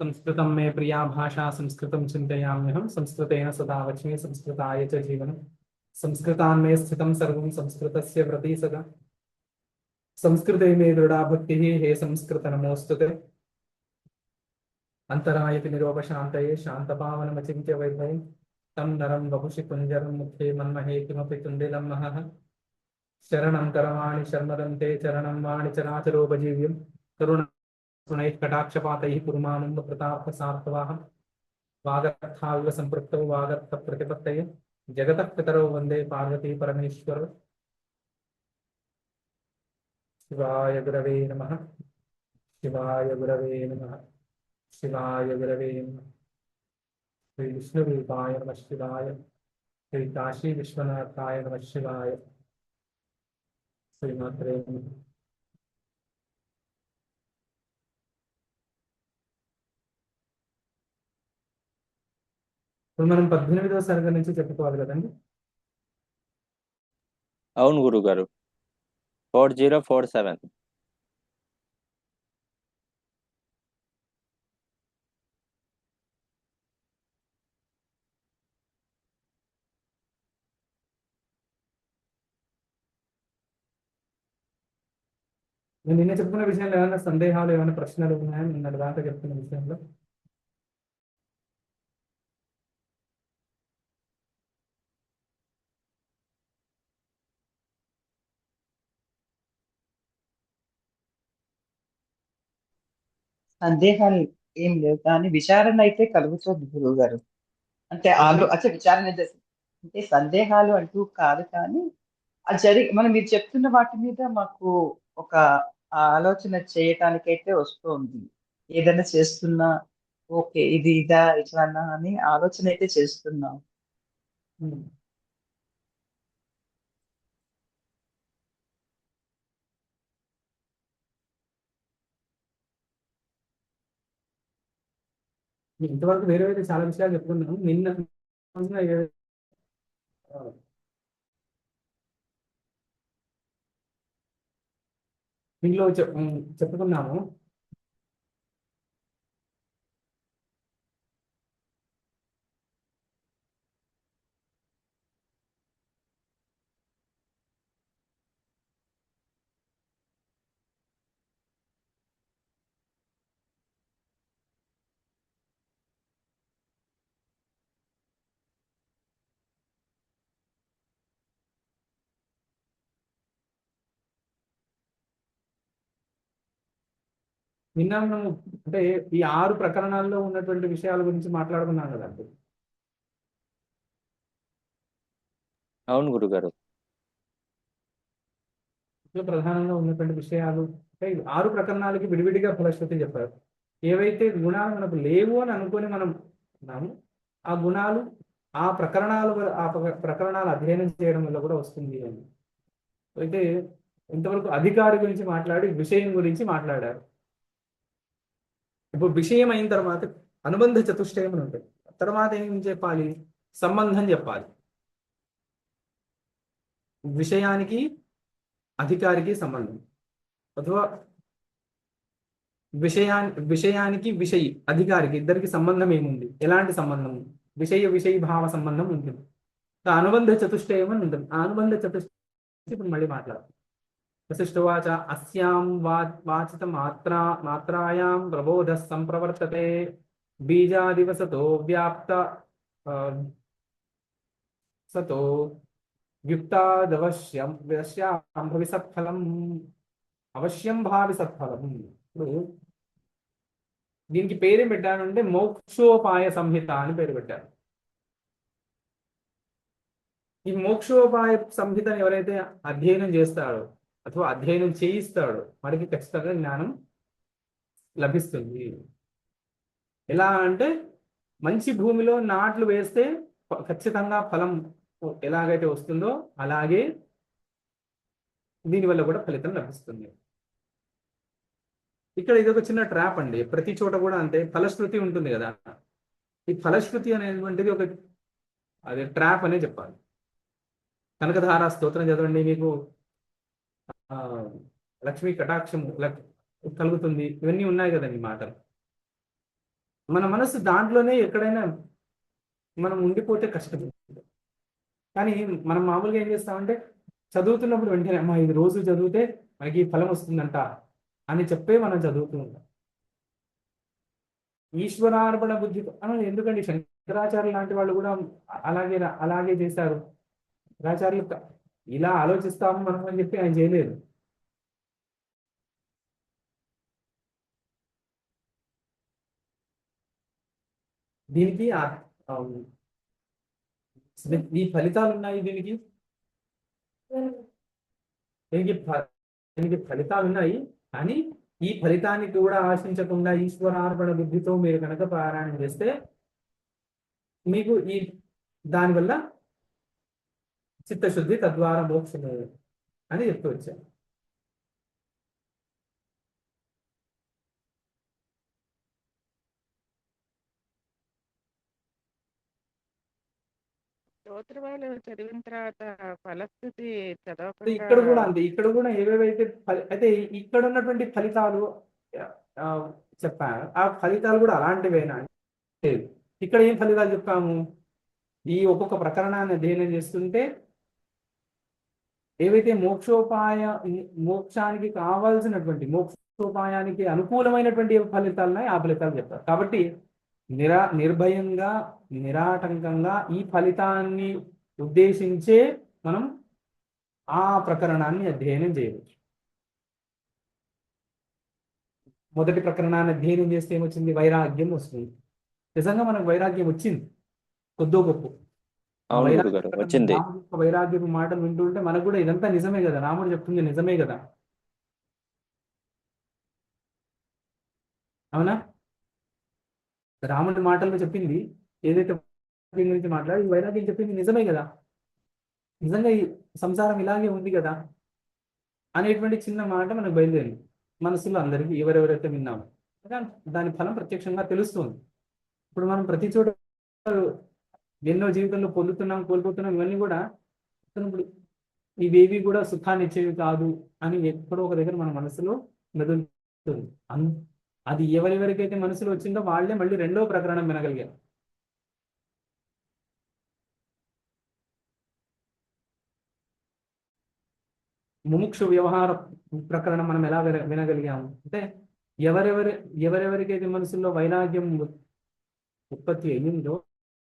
संस्कृतं मे प्रिया भाषा संस्कृतं चिन्तयाम्यहं संस्कृतेन सदा वच्मि संस्कृताय च जीवनं संस्कृतान्मे स्थितं सर्वं संस्कृतस्य प्रति सदा संस्कृते मे दृढा भक्तिः हे संस्कृत नमोऽस्तुते अंतरायति निरोपशान्तये शान्तपावनमचिन्त्य वैभवं तं नरं वपुषि कुञ्जरं मुखे मन्महे किमपि तुण्डिलं महः शरणं करवाणि शर्मदन्ते चरणं वाणि चराचरोपजीव्यं करुणैः कटाक्षपातैः कुर्मानन्द प्रतापसार्थवाहं वागर्थाविव सम्पृक्तौ वागर्थप्रतिपत्तये जगतः पितरौ वन्दे पार्वती परमेश्वरौ शिवाय गुरवे नमः शिवाय गुरवे नमः शिवाय गुरवे नमः श्री विष्णुरूपाय नमः शिवाय श्री काशी विश्वनाथाय नमः शिवाय श्रीमात्रे नमः। ఇప్పుడు మనం 18వ సర్గ నుంచి చెప్పుకోవాలి కదండి. అవును గురుగారు. 4047. నేను నిన్న చెప్పుకున్న విషయంలో ఏమైనా సందేహాలు ఏమైనా ప్రశ్నలు ఉన్నాయా నిన్న దాకా చెప్పుకున్న విషయంలో? సందేహాలు ఏం లేవు, కానీ విచారణ అయితే కలుగుతుంది గురువు గారు. అంటే విచారణ అంటే సందేహాలు అంటూ కాదు, కానీ అది మీరు చెప్తున్న వాటి మీద మాకు ఒక ఆలోచన చేయటానికైతే వస్తుంది. ఏదైనా చేస్తున్నా ఓకే ఇది ఇదా ఇట్లానా అని ఆలోచన అయితే చేస్తున్నాం. ఇంతవరకు వేరే వేరే చాలా విషయాలు చెప్పుకున్నాను. నిన్న దీనిలో చెప్పుకున్నాము. నిన్న మనం అంటే ఈ 6 ప్రకరణాల్లో ఉన్నటువంటి విషయాల గురించి మాట్లాడుకున్నాం కదండి. అవును గురుగారు. ప్రధానంగా ఉన్నటువంటి విషయాలు అంటే 6 ప్రకరణాలకి విడివిడిగా ఫలశ్రుతి చెప్పారు. ఏవైతే గుణాలు మనకు లేవు అని అనుకొని మనం ఉన్నాము, ఆ గుణాలు ఆ ప్రకరణాలు అధ్యయనం చేయడం వల్ల కూడా వస్తుంది అని. అయితే ఇంతవరకు అధికారి గురించి మాట్లాడి విషయం గురించి మాట్లాడారు. ఇప్పుడు విషయం అయిన తర్వాత అనుబంధ చతుష్టయం అని ఉంటుంది. తర్వాత ఏం చెప్పాలి? సంబంధం చెప్పాలి. విషయానికి అధికారికి సంబంధం, అథవా విషయానికి విషయి అధికారికి ఇద్దరికి సంబంధం ఏముంది, ఎలాంటి సంబంధం? విషయ భావ సంబంధం ఉంటుంది. అనుబంధ చతుష్టయం అని ఉంటుంది. ఆ అనుబంధ చతుష్టయం ఇప్పుడు మళ్ళీ మాట్లాడాలి. వశిష్ఠువాచ అస్యాం వాచిత మాత్రాయాం ప్రబోధ సంప్రవర్తతే బీజాదివసతో వ్యాప్త సతో వ్యుక్తాదవశ్యం భవి సత్ఫలం అవశ్యం భావి సత్ఫలం. ఇప్పుడు దీనికి పేరు పెట్టానంటే మోక్షోపాయ సంహిత అని పేరు పెట్టారు. ఈ మోక్షోపాయ సంహితను ఎవరైతే అధ్యయనం చేస్తాడో అథవా అధ్యయనం చేయిస్తాడో వాడికి ఖచ్చితంగా జ్ఞానం లభిస్తుంది. ఎలా అంటే మంచి భూమిలో నాట్లు వేస్తే ఖచ్చితంగా ఫలం ఎలాగైతే వస్తుందో అలాగే దీనివల్ల కూడా ఫలితం లభిస్తుంది. ఇక్కడ ఇది ఒక చిన్న ట్రాప్ అండి. ప్రతి చోట కూడా అంతే ఫలశ్రుతి ఉంటుంది కదా. ఈ ఫలశ్రుతి అనేటువంటిది ఒక అదే ట్రాప్ అనే చెప్పాలి. కనకధార స్తోత్రం చదవండి, మీకు లక్ష్మీ కటాక్షము కలుగుతుంది, ఇవన్నీ ఉన్నాయి కదండి మాటలు. మన మనసు దాంట్లోనే ఎక్కడైనా మనం ఉండిపోతే కష్టం. కానీ మనం మామూలుగా ఏం చేస్తామంటే చదువుతున్నప్పుడు వెంటనే అమ్మా ఇది రోజు చదివితే మనకి ఈ ఫలం వస్తుందంట అని చెప్పే మనం చదువుతూ ఉంటాం. ఈశ్వరార్పణ బుద్ధి ఎందుకండి శంకరాచార్య లాంటి వాళ్ళు కూడా అలాగే చేశారు. శంకరాచార్యులు ఇలా ఆలోచిస్తాము మనం అని చెప్పి ఆయన చేయలేదు. దీనికి ఈ ఫలితాలు ఉన్నాయి. దీనికి దీనికి ఫలితాలు ఉన్నాయి. కానీ ఈ ఫలితాన్ని కూడా ఆశించకుండా ఈశ్వరార్పణ బుద్ధితో మీరు కనుక పారాయణం చేస్తే మీకు దానివల్ల చిత్తశుద్ధి, తద్వారా మోక్షము అని చెప్తూ వచ్చాను. స్తోత్రాలు చదివిన తర్వాత ఫలస్థితి చదవకుండా ఇక్కడ కూడా అంతే. ఇక్కడ కూడా ఏవేవైతే అయితే ఇక్కడ ఉన్నటువంటి ఫలితాలు చెప్పాను, ఆ ఫలితాలు కూడా అలాంటివేనా? ఇక్కడ ఏం ఫలితాలు చెప్పాము? ఈ ఒక్కొక్క ప్రకరణాన్ని అధ్యయనం చేస్తుంటే ఏవైతే మోక్షానికి కావాల్సినటువంటి మోక్షోపాయానికి అనుకూలమైనటువంటి ఫలితాలు ఉన్నాయి, ఆ ఫలితాలు చెప్తారు. కాబట్టి నిర్భయంగా, నిరాటంకంగా ఈ ఫలితాన్ని ఉద్దేశించే మనం ఆ ప్రకరణాన్ని అధ్యయనం చేయవచ్చు. మొదటి ప్రకరణాన్ని అధ్యయనం చేస్తే ఏమొచ్చింది? వైరాగ్యం వస్తుంది. నిజంగా మనకు వైరాగ్యం వచ్చింది కొద్దో గొప్ప. వచ్చింది. వైరాగ్యపు మాటలు వింటుంటే మనకు కూడా ఇదంతా నిజమే కదా, రాముడు చెప్తుంది నిజమే కదా, అవునా? రాముడి మాటల్లో చెప్పింది ఏదైతే గురించి మాట్లాడి వైరాగ్యం చెప్పింది నిజమే కదా, నిజంగా ఈ సంసారం ఇలాగే ఉంది కదా అనేటువంటి చిన్న మాట మనకు బయలుదేరింది మనసులో అందరికీ, ఎవరెవరైతే విన్నామో దాని ఫలం ప్రత్యక్షంగా తెలుస్తుంది. ఇప్పుడు మనం ప్రతి చోట ఎన్నో జీవితంలో పొందుతున్నాం, కోల్పోతున్నాం, ఇవన్నీ కూడా ఇప్పుడు ఇవేవి కూడా సుఖాన్ని ఇచ్చేవి కాదు అని ఎక్కడో ఒక దగ్గర మన మనసులో మెదులుతుంది. అది ఎవరెవరికైతే మనసులో వచ్చిందో వాళ్ళే మళ్ళీ రెండో ప్రకరణం వినగలిగారు. ముముక్షు వ్యవహార ప్రకరణం మనం ఎలా వినగలిగాము అంటే ఎవరెవరికైతే మనసులో వైరాగ్యం ఉత్పత్తి అయ్యిందో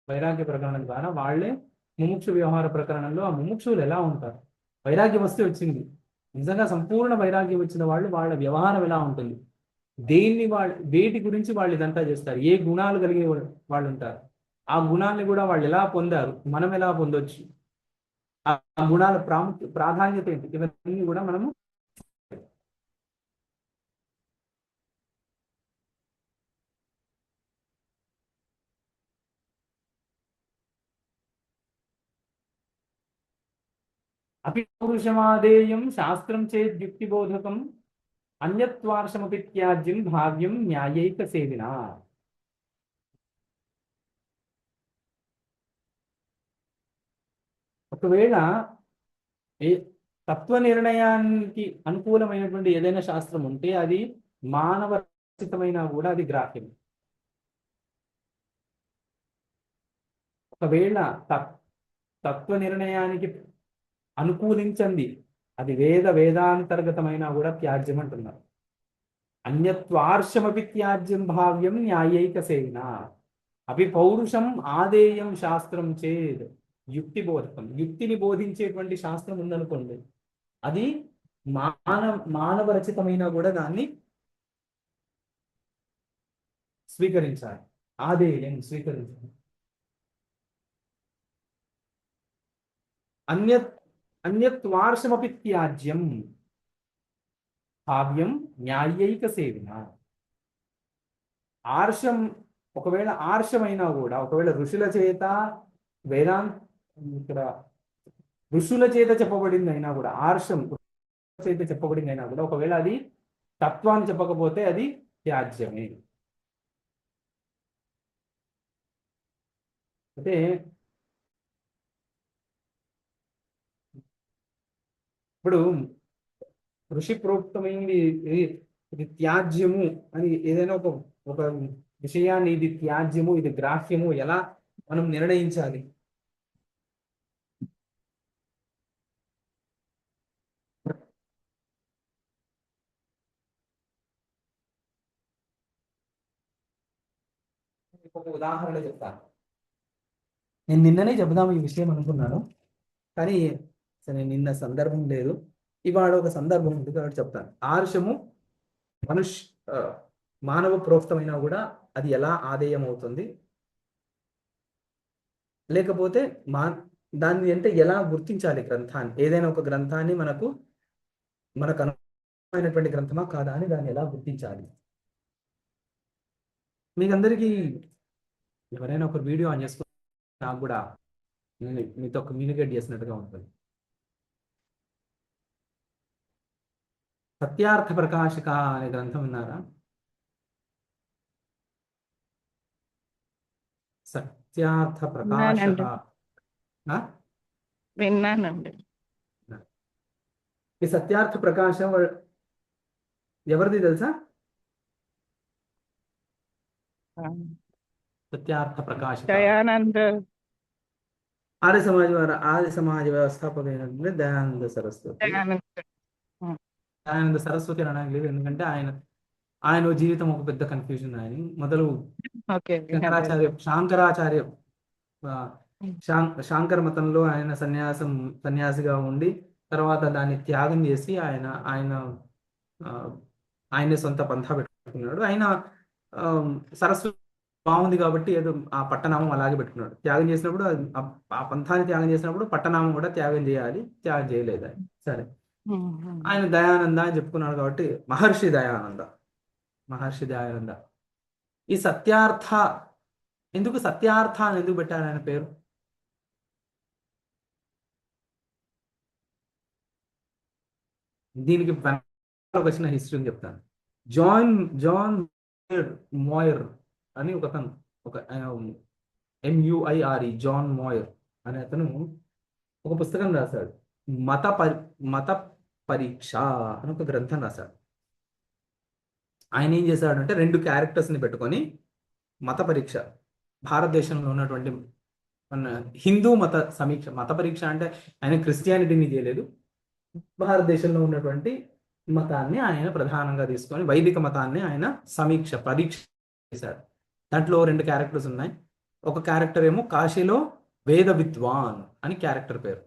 వైరాగ్య ప్రకరణం ద్వారా వాళ్ళే ముముక్షు వ్యవహార ప్రకరణంలో ఆ ముముక్షువులు ఎలా ఉంటారు, వైరాగ్యం వస్తే వచ్చింది, నిజంగా సంపూర్ణ వైరాగ్యం వచ్చిన వాళ్ళు వాళ్ళ వ్యవహారం ఎలా ఉంటుంది, వేటి గురించి వాళ్ళు ఇదంతా చేస్తారు, ఏ గుణాలు కలిగే వాళ్ళు ఉంటారు, ఆ గుణాన్ని కూడా వాళ్ళు ఎలా పొందారు, మనం ఎలా పొందొచ్చు, ఆ గుణాల ప్రాధాన్యత ఏంటి, ఇవన్నీ కూడా మనము అపిపౌరుషమాదేయం శాస్త్రం చేద్యుక్తిబోధకం అన్యత్వార్షమపి త్యాజ్యం భావ్యం న్యాయైక సేవినా. ఒకవేళ తత్వ నిర్ణయానికి అనుకూలమైనటువంటి ఏదైనా శాస్త్రం ఉంటే అది మానవ రచితమైనా కూడా అది గ్రాహ్యం. ఒకవేళ తత్వ నిర్ణయానికి అనుకూలించండి అది వేదాంతర్గతమైనా కూడా త్యాజ్యం అంటున్నారు. అన్యత్వార్షమపి త్యాజ్యం భావ్యం న్యాయైక సేవిన అపి పౌరుషం ఆదేయం శాస్త్రం చేద్ యుక్తి బోధకం. యుక్తిని బోధించేటువంటి శాస్త్రం ఉందనుకోండి, అది మానవ రచితమైనా కూడా దాన్ని స్వీకరించాలి, ఆదేయం స్వీకరించాలి. అన్యత్వార్షమపి త్యాజ్యం భావ్యం న్యాయైక సేవిన. ఆర్షం ఒకవేళ ఆర్షమైనా కూడా, ఒకవేళ ఋషుల చేత ఇక్కడ ఋషుల చేత చెప్పబడింది అయినా కూడా, ఆర్షం చేత చెప్పబడింది అయినా కూడా, ఒకవేళ అది తత్వాన్ని చెప్పకపోతే అది త్యాజ్యమే. అంటే ఇప్పుడు ఋషి ప్రోక్తమైంది ఇది త్యాజ్యము అని ఏదైనా ఒక విషయాన్ని ఇది త్యాజ్యము, ఇది గ్రాహ్యము ఎలా మనం నిర్ణయించాలి? ఒక ఉదాహరణ చెప్తాను. నేను నిన్ననే చెబుదాము ఈ విషయం అనుకున్నాను, కానీ సరే నిన్న సందర్భం లేదు, ఇవాళ ఒక సందర్భం ఉంది కాబట్టి చెప్తాను. ఆర్షము మనుష్ ఆ, మానవ ప్రోక్తమైనా కూడా అది ఎలా ఆదేయం అవుతుంది, లేకపోతే దాన్ని అంటే ఎలా గుర్తించాలి గ్రంథాన్ని? ఏదైనా ఒక గ్రంథాన్ని మనకు అనుకూలమైనటువంటి గ్రంథమా కాదా అని దాన్ని ఎలా గుర్తించాలి? మీకందరికీ ఎవరైనా ఒక వీడియో ఆన్ చేసుకుని నాకు కూడా మీతో కమ్యూనికేట్ చేసినట్టుగా ఉంటుంది. సత్యార్థ ప్రకాశిక అనే గ్రంథం విన్నారా? సత్యార్థ ప్రకాశక. విన్నానండి. ఈ సత్యార్థ ప్రకాశం ఎవరిది తెలుసా? సత్యార్థ ప్రకాశక దయానంద ఆర్య సమాజ వ్యవస్థాపకులైనటువంటి దయానంద సరస్వతి. దయానంద సరస్వతి అనడానికి లేదు, ఎందుకంటే ఆయన జీవితం ఒక పెద్ద కన్ఫ్యూజన్. ఆయన మొదలు శాంకరాచార్య శాంకర మతంలో ఆయన సన్యాసిగా ఉండి తర్వాత దాన్ని త్యాగం చేసి ఆయన సొంత పంథా పెట్టుకున్నాడు. ఆయన సరస్వతి బాగుంది కాబట్టి ఏదో ఆ పట్టనామం అలాగే పెట్టుకున్నాడు. త్యాగం చేసినప్పుడు ఆ పంథాన్ని త్యాగం చేసినప్పుడు పట్టనామం కూడా త్యాగం చేయాలి, త్యాగం చేయలేదు ఆయన. సరే, ఆయన దయానంద అని చెప్పుకున్నాడు కాబట్టి మహర్షి దయానంద. ఈ సత్యార్థ ఎందుకు అని ఎందుకు పెట్టారు ఆయన పేరు? దీనికి వచ్చిన హిస్టరీ చెప్తాను. జాన్ మోయర్ అని ఒక MUIRE జాన్ మోయర్ అనే అతను ఒక పుస్తకం రాశాడు. మత పరీక్ష అని ఒక గ్రంథం రాశాడు. ఆయన ఏం చేశాడంటే 2 క్యారెక్టర్స్ని పెట్టుకొని మత పరీక్ష, భారతదేశంలో ఉన్నటువంటి హిందూ మత సమీక్ష. మత పరీక్ష అంటే ఆయన క్రిస్టియానిటీని చేయలేదు, భారతదేశంలో ఉన్నటువంటి మతాన్ని ఆయన ప్రధానంగా తీసుకొని వైదిక మతాన్ని ఆయన పరీక్ష చేశాడు. దాంట్లో 2 క్యారెక్టర్స్ ఉన్నాయి. ఒక క్యారెక్టర్ ఏమో కాశీలో వేద విద్వాన్ అని క్యారెక్టర్ పేరు,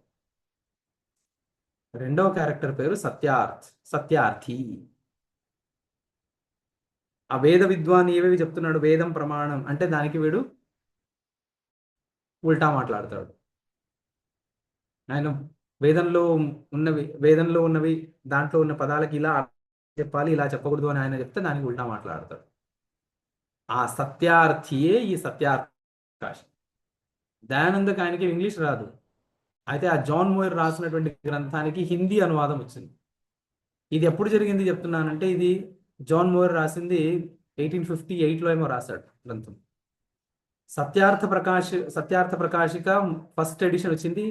రెండవ క్యారెక్టర్ పేరు సత్యార్థి. ఆ వేద విద్వాన్ ఏవేవి చెప్తున్నాడు, వేదం ప్రమాణం అంటే దానికి వీడు ఉల్టా మాట్లాడతాడు. ఆయన వేదంలో ఉన్నవి దాంట్లో ఉన్న పదాలకి ఇలా చెప్పాలి, ఇలా చెప్పకూడదు అని ఆయన చెప్తే దానికి ఉల్టా మాట్లాడతాడు. ఆ సత్యార్థియే ఈ సత్యార్థ. దయానందకు ఆయనకి ఇంగ్లీష్ రాదు, అయితే ఆ జాన్ మోయర్ రాసినటువంటి గ్రంథానికి హిందీ అనువాదం వచ్చింది. ఇది ఎప్పుడు జరిగింది చెప్తున్నానంటే, ఇది జాన్ మోయర్ రాసింది 1858లో ఏమో రాశాడు గ్రంథం. సత్యార్థ ప్రకాశిక ఫస్ట్ ఎడిషన్ వచ్చింది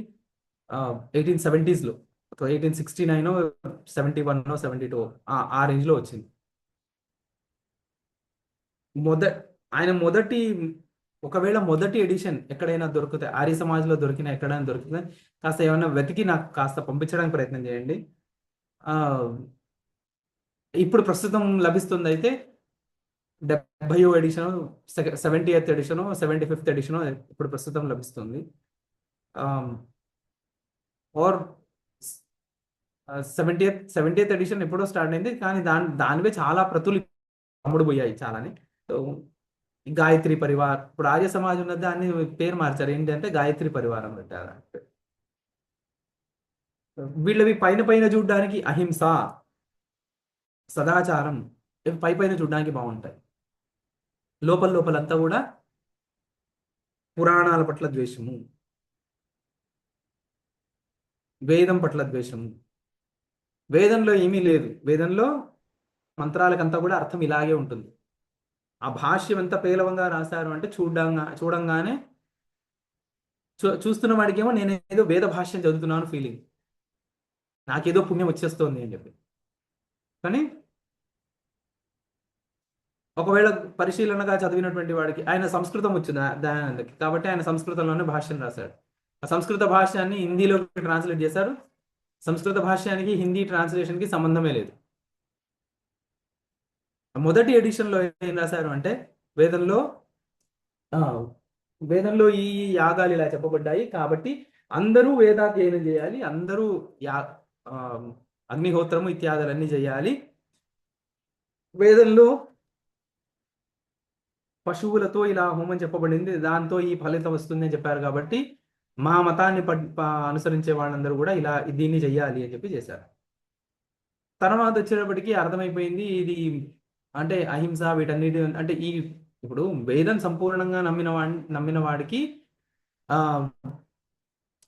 1870s, 1869, 71, 72 ఆ రేంజ్లో వచ్చింది. ఒకవేళ మొదటి ఎడిషన్ ఎక్కడైనా దొరికితే, ఆర్య సమాజ్లో దొరికినా ఎక్కడైనా దొరికితే కాస్త ఏమైనా వెతికి నాకు కాస్త పంపించడానికి ప్రయత్నం చేయండి. ఇప్పుడు ప్రస్తుతం లభిస్తుంది అయితే 70వ edition, 70th edition, 75th edition ఇప్పుడు ప్రస్తుతం లభిస్తుంది. ఆర్ 70th ఎడిషన్ ఎప్పుడో స్టార్ట్ అయింది, కానీ దానివే చాలా ప్రతులు అమ్ముడుపోయాయి చాలాని. సో గాయత్రి పరివార్, ఇప్పుడు ఆర్య సమాజ్ ఉన్న దాన్ని పేరు మార్చారు, ఏంటంటే గాయత్రి పరివారం పెట్టారు. వీళ్ళవి పైన చూడడానికి అహింస, సదాచారం పైన చూడడానికి బాగుంటాయి, లోపలంతా కూడా పురాణాల పట్ల ద్వేషము, వేదం పట్ల ద్వేషము. వేదంలో ఏమీ లేదు, వేదంలో మంత్రాలకంతా కూడా అర్థం ఇలాగే ఉంటుంది. ఆ భాష్యం ఎంత పేలవంగా రాశారు అంటే చూడంగానే చూస్తున్న వాడికేమో నేనేదో వేద భాష్యం చదువుతున్నాను ఫీలింగ్, నాకేదో పుణ్యం వచ్చేస్తోంది అని చెప్పి. కానీ ఒకవేళ పరిశీలనగా చదివినటువంటి వాడికి, ఆయన సంస్కృతం వచ్చింది దయానందకి, కాబట్టి ఆయన సంస్కృతంలోనే భాష్యం రాశాడు. ఆ సంస్కృత భాష్యాన్ని హిందీలోకి ట్రాన్స్లేట్ చేశారు. సంస్కృత భాష్యానికి హిందీ ట్రాన్స్లేషన్కి సంబంధమే లేదు. మొదటి ఎడిషన్లో ఏం రాశారు అంటే, వేదంలో ఆ, వేదంలో ఈ యాగాలు ఇలా చెప్పబడ్డాయి, కాబట్టి అందరూ వేదాధ్యయనం చేయాలి, అందరూ ఆ, అగ్నిహోత్రము ఇత్యాదులన్నీ చేయాలి. వేదంలో పశువులతో ఇలా హోమం చెప్పబడింది, దాంతో ఈ ఫలితం వస్తుంది అని చెప్పారు, కాబట్టి మా మతాన్ని అనుసరించే వాళ్ళందరూ కూడా ఇలా దీన్ని చెయ్యాలి అని చెప్పి చేశారు. తర్వాత వచ్చేటప్పటికి అర్థమైపోయింది ఇది అంటే అహింస వీటన్నిటి అంటే ఇప్పుడు వేదం సంపూర్ణంగా నమ్మిన వాడికి ఆ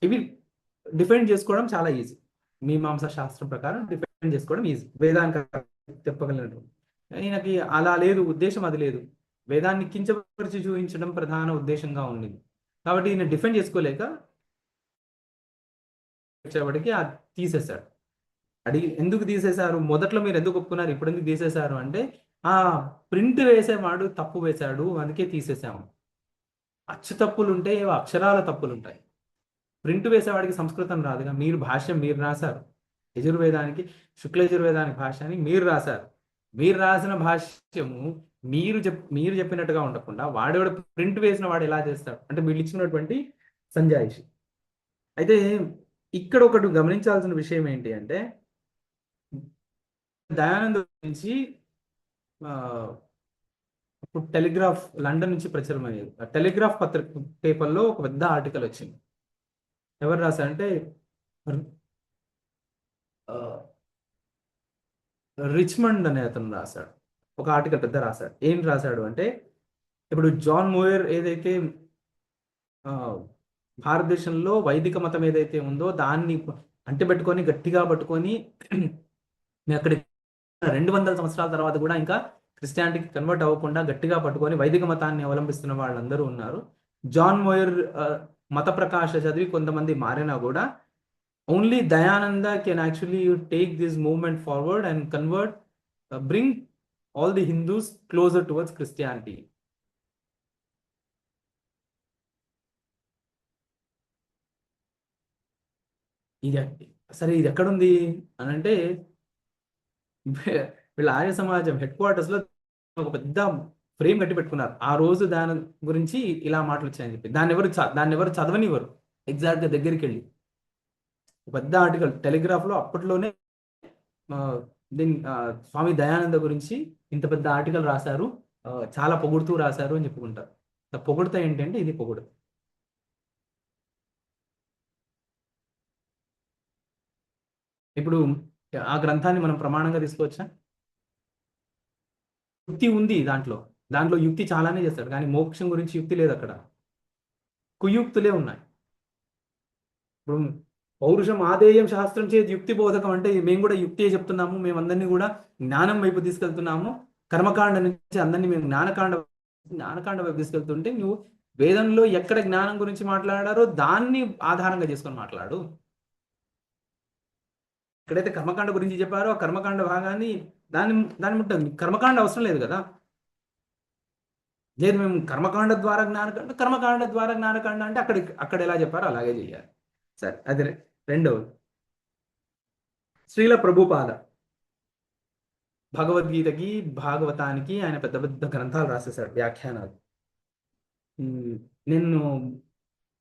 ఇవి డిఫైన్ చేసుకోవడం చాలా ఈజీ. మీమాంస శాస్త్రం ప్రకారం డిఫైన్ చేసుకోవడం ఈజీ, వేదానికి చెప్పగలిగినట్టు. ఈయనకి అలా లేదు, ఉద్దేశం అది లేదు. వేదాన్ని కించపరిచి చూపించడం ప్రధాన ఉద్దేశంగా ఉంది, కాబట్టి ఈయన డిఫైన్ చేసుకోలేక వచ్చేవాడికి అది తీసేశాడు. ఎందుకు తీసేశారు, మొదట్లో మీరు ఎందుకు ఒప్పుకున్నారు, ఇప్పుడు ఎందుకు తీసేశారు అంటే, ఆ ప్రింట్ వేసేవాడు తప్పు వేశాడు అందుకే తీసేసాము. అచ్చు తప్పులు ఉంటే అక్షరాల తప్పులు ఉంటాయి. ప్రింట్ వేసేవాడికి సంస్కృతం రాదుగా, మీరు భాష్యం మీరు రాశారు, యజుర్వేదానికి శుక్లయజుర్వేదానికి భాష్యాన్ని మీరు రాశారు. మీరు రాసిన భాష్యము మీరు చెప్పినట్టుగా ఉండకుండా వాడేవాడు ప్రింట్ వేసిన వాడు ఎలా చేస్తాడు అంటే వీళ్ళు ఇచ్చినటువంటి సంజాయిషి. అయితే ఇక్కడ ఒకటి గమనించాల్సిన విషయం ఏంటి అంటే, దయానంద గురించి ఇప్పుడు టెలిగ్రాఫ్ లండన్ నుంచి ప్రచురం అయ్యేది. టెలిగ్రాఫ్ పేపర్లో ఒక పెద్ద ఆర్టికల్ వచ్చింది. ఎవరు రాశారంటే రిచ్మండ్ అనే అతను రాశాడు, ఒక ఆర్టికల్ పెద్ద రాశాడు. ఏం రాశాడు అంటే, ఇప్పుడు జాన్ మోయర్ ఏదైతే భారతదేశంలో వైదిక మతం ఏదైతే ఉందో దాన్ని అంటిపెట్టుకొని గట్టిగా పట్టుకొని అక్కడ 200 సంవత్సరాల తర్వాత కూడా ఇంకా క్రిస్టియానిటీకి కన్వర్ట్ అవ్వకుండా గట్టిగా పట్టుకొని వైదిక మతాన్ని అవలంబిస్తున్న వాళ్ళందరూ ఉన్నారు. జాన్ మోయర్ మత ప్రకాశ చదివి కొంతమంది మారినా కూడా only Dayananda can actually take this movement forward and convert, bring all the Hindus closer towards Christianity. ఇది సరే, ఇది ఎక్కడుంది అని అంటే, వీళ్ళ ఆర్య సమాజం హెడ్ క్వార్టర్స్ లో ఒక పెద్ద ఫ్రేమ్ కట్టి పెట్టుకున్నారు. ఆ రోజు దాని గురించి ఇలా మాటలు వచ్చాయని చెప్పి దాన్ని ఎవరు చదవనివ్వరు. ఎగ్జాక్ట్ గా దగ్గరికి వెళ్ళి పెద్ద ఆర్టికల్ టెలిగ్రాఫ్ లో అప్పట్లోనే స్వామి దయానంద గురించి ఇంత పెద్ద ఆర్టికల్ రాశారు, చాలా పొగుడుతూ రాశారు అని చెప్పుకుంటారు. పొగుడుతా ఏంటంటే ఇది పొగుడు. ఇప్పుడు ఆ గ్రంథాన్ని మనం ప్రమాణంగా తీసుకోవచ్చా? యుక్తి ఉంది దాంట్లో యుక్తి చాలానే చేస్తాడు, కానీ మోక్షం గురించి యుక్తి లేదు, అక్కడ కుయుక్తులే ఉన్నాయి. ఇప్పుడు పౌరుషం ఆదేయం శాస్త్రం చేతి యుక్తి బోధకం అంటే మేము కూడా యుక్తే చెప్తున్నాము, మేమందరినీ కూడా జ్ఞానం వైపు తీసుకెళ్తున్నాము, కర్మకాండ నుంచి అందరినీ మేము జ్ఞానకాండ వైపు తీసుకెళ్తుంటే నువ్వు వేదంలో ఎక్కడ జ్ఞానం గురించి మాట్లాడారో దాన్ని ఆధారంగా చేసుకొని మాట్లాడు. ఎక్కడైతే కర్మకాండ గురించి చెప్పారో ఆ కర్మకాండ భాగాన్ని దాని ముట్టదు. కర్మకాండ అవసరం లేదు కదా. లేదు మేము కర్మకాండ ద్వారా జ్ఞానకాండ అంటే అక్కడ ఎలా చెప్పారో అలాగే చేయాలి. సరే, అది రెండవది. శ్రీల ప్రభుపాద భగవద్గీతకి భాగవతానికి ఆయన పెద్ద పెద్ద గ్రంథాలు రాసేశాడు, వ్యాఖ్యానాలు. నేను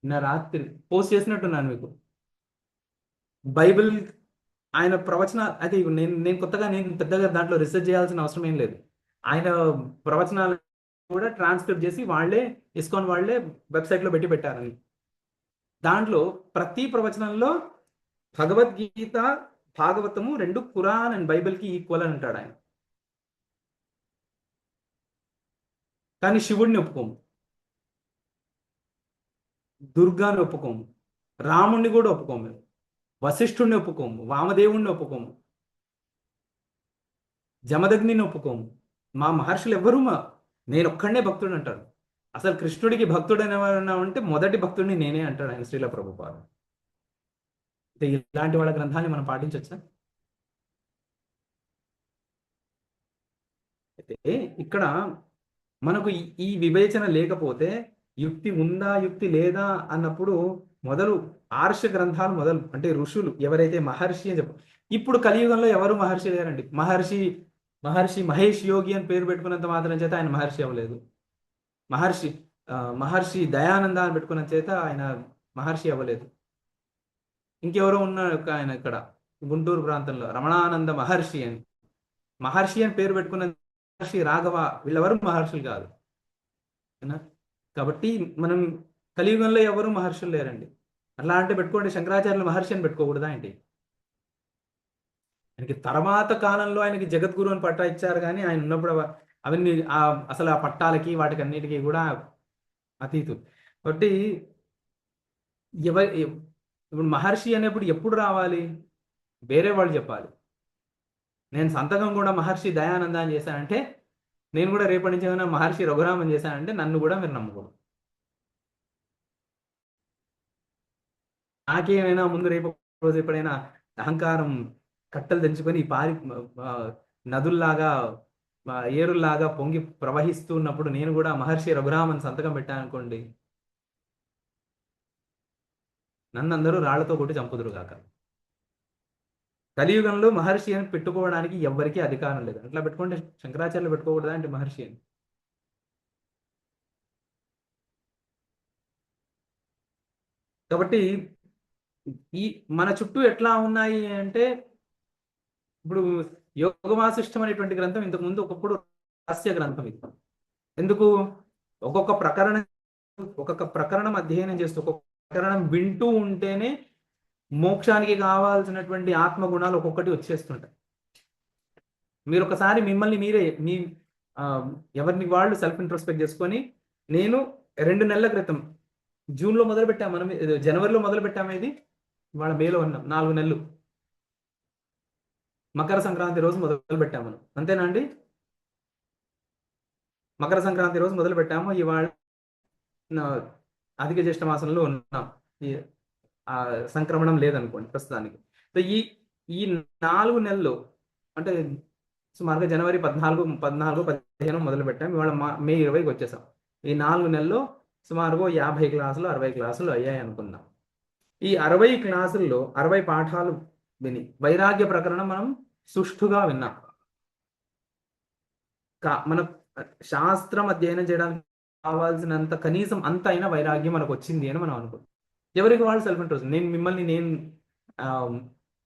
నా రాత్రి పోస్ట్ చేసినట్టున్నాను మీకు. బైబిల్ ఆయన ప్రవచనాలు అయితే నేను పెద్దగా దాంట్లో రీసెర్చ్ చేయాల్సిన అవసరం ఏం లేదు. ఆయన ప్రవచనాలు కూడా ట్రాన్స్క్రిప్ట్ చేసి వాళ్ళే ఇస్కాన్ వాళ్ళే వెబ్సైట్లో పెట్టారని. దాంట్లో ప్రతి ప్రవచనంలో భగవద్గీత భాగవతము రెండు ఖురాన్ అండ్ బైబిల్కి ఈక్వల్ అని అంటాడు ఆయన. కానీ శివుడిని ఒప్పుకోము, దుర్గాని ఒప్పుకోము, రాముణ్ణి కూడా ఒప్పుకోము, వశిష్ఠుడిని ఒప్పుకోము, వామదేవుణ్ణి ఒప్పుకోము, జమదగ్నిని ఒప్పుకోము. మా మహర్షులు ఎవ్వరూ నేను ఒక్కడే భక్తుడు అంటాడు. అసలు కృష్ణుడికి భక్తుడు అనేవారు అంటే మొదటి భక్తుడిని నేనే అంటాడు ఆయన, శ్రీల ప్రభుపాద. ఇలాంటి వాళ్ళ గ్రంథాన్ని మనం పాటించవచ్చా? అయితే ఇక్కడ మనకు ఈ వివేచన లేకపోతే యుక్తి ఉందా యుక్తి లేదా అన్నప్పుడు మొదలు ఆర్ష గ్రంథాలు మొదలు అంటే ఋషులు ఎవరైతే మహర్షి అని చెప్పు. ఇప్పుడు కలియుగంలో ఎవరు మహర్షి లేరండి. మహర్షి మహేష్ యోగి అని పేరు పెట్టుకున్నంత మాత్రం చేత ఆయన మహర్షి అవ్వలేదు. మహర్షి దయానంద అని పెట్టుకున్నంత చేత ఆయన మహర్షి అవ్వలేదు. ఇంకెవరో ఉన్నారు ఆయన ఇక్కడ గుంటూరు ప్రాంతంలో రమణానంద మహర్షి అని పేరు పెట్టుకున్న మహర్షి రాఘవ వీళ్ళెవరు మహర్షులు కాదు. కాబట్టి మనం కలియుగంలో ఎవరు మహర్షులు లేరండి. అట్లా అంటే పెట్టుకోండి, శంకరాచార్యులు మహర్షి అని పెట్టుకోకూడదా ఏంటి? ఆయనకి తర్వాత కాలంలో ఆయనకి జగద్గురు అని పట్టా ఇచ్చారు, కానీ ఆయన ఉన్నప్పుడు అవన్నీ అసలు ఆ పట్టాలకి వాటికి అన్నిటికీ కూడా అతీతు. కాబట్టి ఇప్పుడు మహర్షి అనేప్పుడు ఎప్పుడు రావాలి? వేరే వాళ్ళు చెప్పాలి. నేను సంతకం కూడా మహర్షి దయానంద అని చేశానంటే, నేను కూడా రేపటి నుంచి ఏమైనా మహర్షి రఘురామన్ చేశానంటే నన్ను కూడా మీరు నమ్మకూడదు. నాకేమైనా ముందు రేపు రోజు ఎప్పుడైనా అహంకారం కట్టలు తెంచుకొని నదుల్లాగా ఏరుల్లాగా పొంగి ప్రవహిస్తున్నప్పుడు నేను కూడా మహర్షి రఘురామన్ సంతకం పెట్టాను అనుకోండి, నన్ను అందరూ రాళ్లతో కొట్టి చంపుదురు కాక. కలియుగంలో మహర్షి అని పెట్టుకోవడానికి ఎవ్వరికీ అధికారం లేదు. అట్లా పెట్టుకుంటే శంకరాచార్యులు పెట్టుకోకూడదా అంటే మహర్షి అని? కాబట్టి మన చుట్టూ ఎట్లా ఉన్నాయి అంటే, ఇప్పుడు యోగవాసిష్టం అనేటువంటి గ్రంథం ఇంతకుముందు ఒకప్పుడు రహస్య గ్రంథం. ఇది ఎందుకు? ఒక్కొక్క ప్రకరణం అధ్యయనం చేస్తూ ఒక్కొక్క ప్రకరణం వింటూ ఉంటేనే మోక్షానికి కావాల్సినటువంటి ఆత్మగుణాలు ఒక్కొక్కటి వచ్చేస్తుంటాయి. మీరు ఒకసారి మిమ్మల్ని మీరే ఎవరిని వాళ్ళు సెల్ఫ్ ఇంట్రోస్పెక్ట్ చేసుకొని, నేను 2 నెలల క్రితం జూన్లో మొదలు పెట్టాము, మనం జనవరిలో మొదలు పెట్టాము, ఇది ఇవాళ మేలో ఉన్నాం, 4 నెలలు. మకర సంక్రాంతి రోజు మొదలు పెట్టాము మనం, అంతేనా అండి? మకర సంక్రాంతి రోజు మొదలు పెట్టాము, ఇవాళ అధిక జ్యేష్ఠ మాసంలో ఉన్నాం. సంక్రమణం లేదనుకోండి ప్రస్తుతానికి. సో ఈ 4 నెలలు అంటే సుమారుగా జనవరి 14, 15 మొదలు పెట్టాం, ఇవాళ మే 20కి వచ్చేసాం. ఈ 4 నెలల్లో సుమారుగా 50 క్లాసులు 60 క్లాసులు అయ్యాయి అనుకుందాం. ఈ 60 క్లాసుల్లో 60 పాఠాలు విని వైరాగ్య ప్రకరణం మనం సుష్ఠుగా విన్నాం. మన శాస్త్రం అధ్యయనం చేయడానికి కావాల్సినంత కనీసం అంత అయినా వైరాగ్యం మనకు వచ్చింది అని మనం అనుకుంటాం. ఎవరికి వాళ్ళు సెల్ఫ్ ఇంట్రెస్ట్. నేను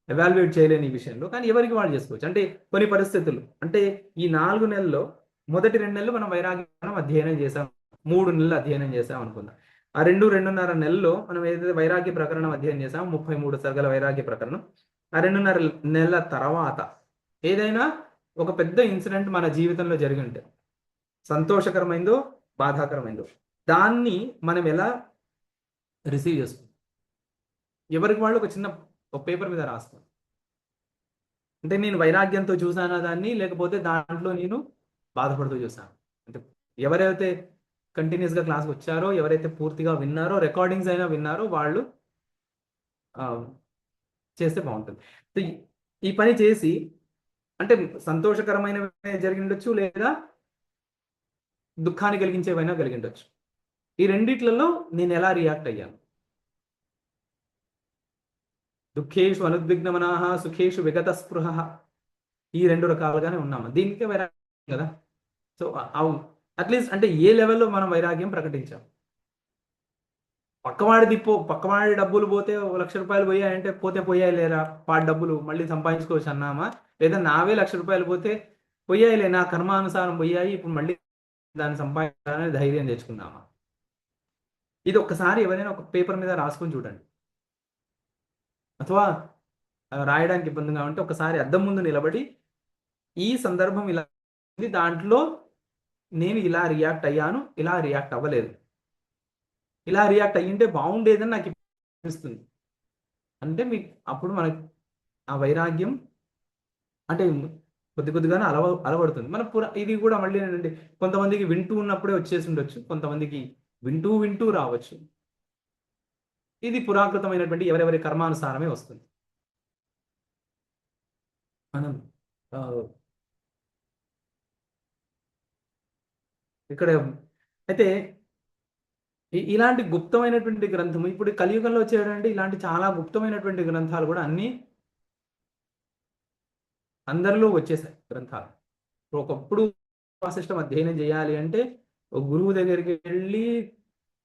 ఎవాల్యుయేట్ చేయలేని ఈ విషయంలో, కానీ ఎవరికి వాళ్ళు చేసుకోవచ్చు. అంటే కొన్ని పరిస్థితులు, అంటే ఈ 4 నెలల్లో మొదటి 2 నెలలు మనం వైరాగ్యం అధ్యయనం చేసాం, 3 నెలలు అధ్యయనం చేసాం అనుకుందాం. ఆ 2.5 నెలల్లో మనం ఏదైతే వైరాగ్య ప్రకరణం అధ్యయనం చేసాం, 33 సర్గల వైరాగ్య ప్రకరణం, ఆ 2.5 నెలల తర్వాత ఏదైనా ఒక పెద్ద ఇన్సిడెంట్ మన జీవితంలో జరిగి ఉంటే, సంతోషకరమైందో బాధాకరమైందో, దాన్ని మనం ఎలా రిసీవ్ చేసుకుంటాం? ఎవరికి వాళ్ళు ఒక పేపర్ మీద రాస్తాం. అంటే నేను వైరాగ్యంతో చూసానా దాన్ని, లేకపోతే దాంట్లో నేను బాధపడుతూ చూసాను. అంటే ఎవరైతే కంటిన్యూస్గా క్లాస్కి వచ్చారో, ఎవరైతే పూర్తిగా విన్నారో, రికార్డింగ్స్ అయినా విన్నారో, వాళ్ళు చేస్తే బాగుంటుంది. సో ఈ పని చేసి, అంటే సంతోషకరమైనవి జరిగి ఉండొచ్చు, లేదా దుఃఖాన్ని కలిగించేవైనా కలిగి ఉండొచ్చు. ఈ రెండిట్లలో నేను ఎలా రియాక్ట్ అయ్యాను? దుఃఖేషు అనుద్విగ్నమనాః సుఖేషు విగత స్పృహ, ఈ 2 రకాలుగానే ఉన్నాము. దీనికే వైరాగ్యం కదా. సో అట్లీస్ట్ అంటే ఏ లెవెల్లో మనం వైరాగ్యం ప్రకటించాం? పక్కవాడి డబ్బులు పోతే 1 లక్ష రూపాయలు పోయాయంటే పోయాయి లేరా, వాడి డబ్బులు మళ్ళీ సంపాదించుకోవచ్చు అన్నామా? లేదా నావే 1 లక్ష రూపాయలు పోతే పోయాయిలే, నా కర్మానుసారం పోయాయి, ఇప్పుడు మళ్ళీ దాన్ని సంపాదించాలని ధైర్యం తెచ్చుకున్నామా? ఇది ఒక్కసారి ఎవరైనా ఒక పేపర్ మీద రాసుకొని చూడండి. అథవా రాయడానికి ఇబ్బందిగా ఉంటే ఒకసారి అద్దం ముందు నిలబడి, ఈ సందర్భం ఇలా, దాంట్లో నేను ఇలా రియాక్ట్ అయ్యాను, ఇలా రియాక్ట్ అవ్వలేదు, ఇలా రియాక్ట్ అయ్యింటే బాగుండేదని నాకు అనిపిస్తుంది అంటే, మీకు అప్పుడు మనకి ఆ వైరాగ్యం అంటే కొద్దిగానే అలవడుతుంది. ఇది కూడా మళ్ళీ ఏంటంటే, కొంతమందికి వింటూ ఉన్నప్పుడే వచ్చేసి ఉండొచ్చు, కొంతమందికి వింటూ రావచ్చు. ఇది పురాకృతమైనటువంటి ఎవరెవరి కర్మానుసారమే వస్తుంది. మనం ఇక్కడ అయితే ఇలాంటి గుప్తమైనటువంటి గ్రంథము ఇప్పుడు కలియుగంలో వచ్చేటంటే ఇలాంటి చాలా గుప్తమైనటువంటి గ్రంథాలు కూడా అన్ని అందరిలో వచ్చేసాయి గ్రంథాలు. ఒకప్పుడు సిస్టమ్ అధ్యయనం చేయాలి అంటే ఒక గురువు దగ్గరికి వెళ్ళి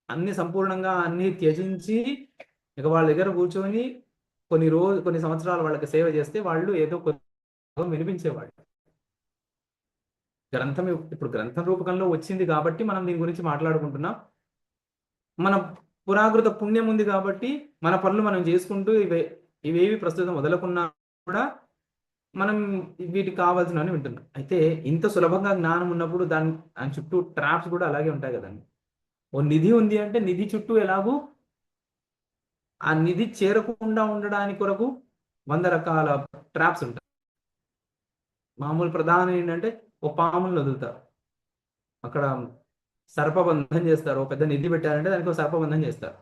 అన్ని సంపూర్ణంగా అన్ని త్యజించి ఇక వాళ్ళ దగ్గర కూర్చొని కొన్ని సంవత్సరాలు వాళ్ళకి సేవ చేస్తే వాళ్ళు ఏదో కొంచెం వినిపించేవాళ్ళు. గ్రంథం ఇప్పుడు గ్రంథం రూపకంలో వచ్చింది కాబట్టి మనం దీని గురించి మాట్లాడుకుంటున్నాం. మన పురాకృత పుణ్యం ఉంది కాబట్టి మన పనులు మనం చేసుకుంటూ ఇవేవి ప్రస్తుతం వదలకున్నా కూడా మనం వీటికి కావాల్సినవన్నీ వింటున్నాం. అయితే ఇంత సులభంగా జ్ఞానం ఉన్నప్పుడు దాని చుట్టూ ట్రాప్స్ కూడా అలాగే ఉంటాయి కదండి. ఓ నిధి ఉంది అంటే నిధి చుట్టూ ఎలాగూ ఆ నిధి చేరకుండా ఉండడానికి కొరకు 100 రకాల ట్రాప్స్ ఉంటాయి. మామూలు ప్రధానం ఏంటంటే ఓ పాములను వదులుతారు, అక్కడ సర్పబంధం చేస్తారు. ఓ పెద్ద నిధి పెట్టారంటే దానికి ఒక సర్పబంధం చేస్తారు.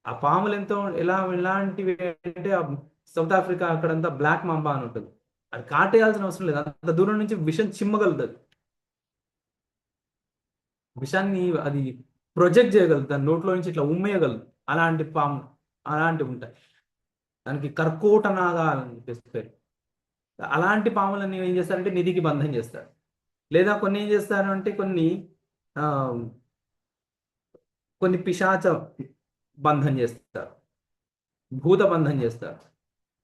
ఆ పాములు ఎలాంటివి అంటే సౌత్ ఆఫ్రికా అక్కడంతా బ్లాక్ మాంబా అని ఉంటుంది. అది కాటేయాల్సిన అవసరం లేదు, అంత దూరం నుంచి విషం చిమ్మగలుగుతుంది. విషాన్ని అది ప్రొజెక్ట్ చేయగలుగుతుంది, దాని నోట్లో నుంచి ఇట్లా ఉమ్మేయగలదు. అలాంటి పాము అలాంటివి ఉంటాయి. దానికి కర్కోట నాగాలని చెప్పేసి పేరు. అలాంటి పాములని ఏం చేస్తారంటే నిధికి బంధం చేస్తారు. లేదా కొన్ని ఏం చేస్తారు అంటే కొన్ని పిశాచ బంధం చేస్తారు, భూత బంధం చేస్తారు.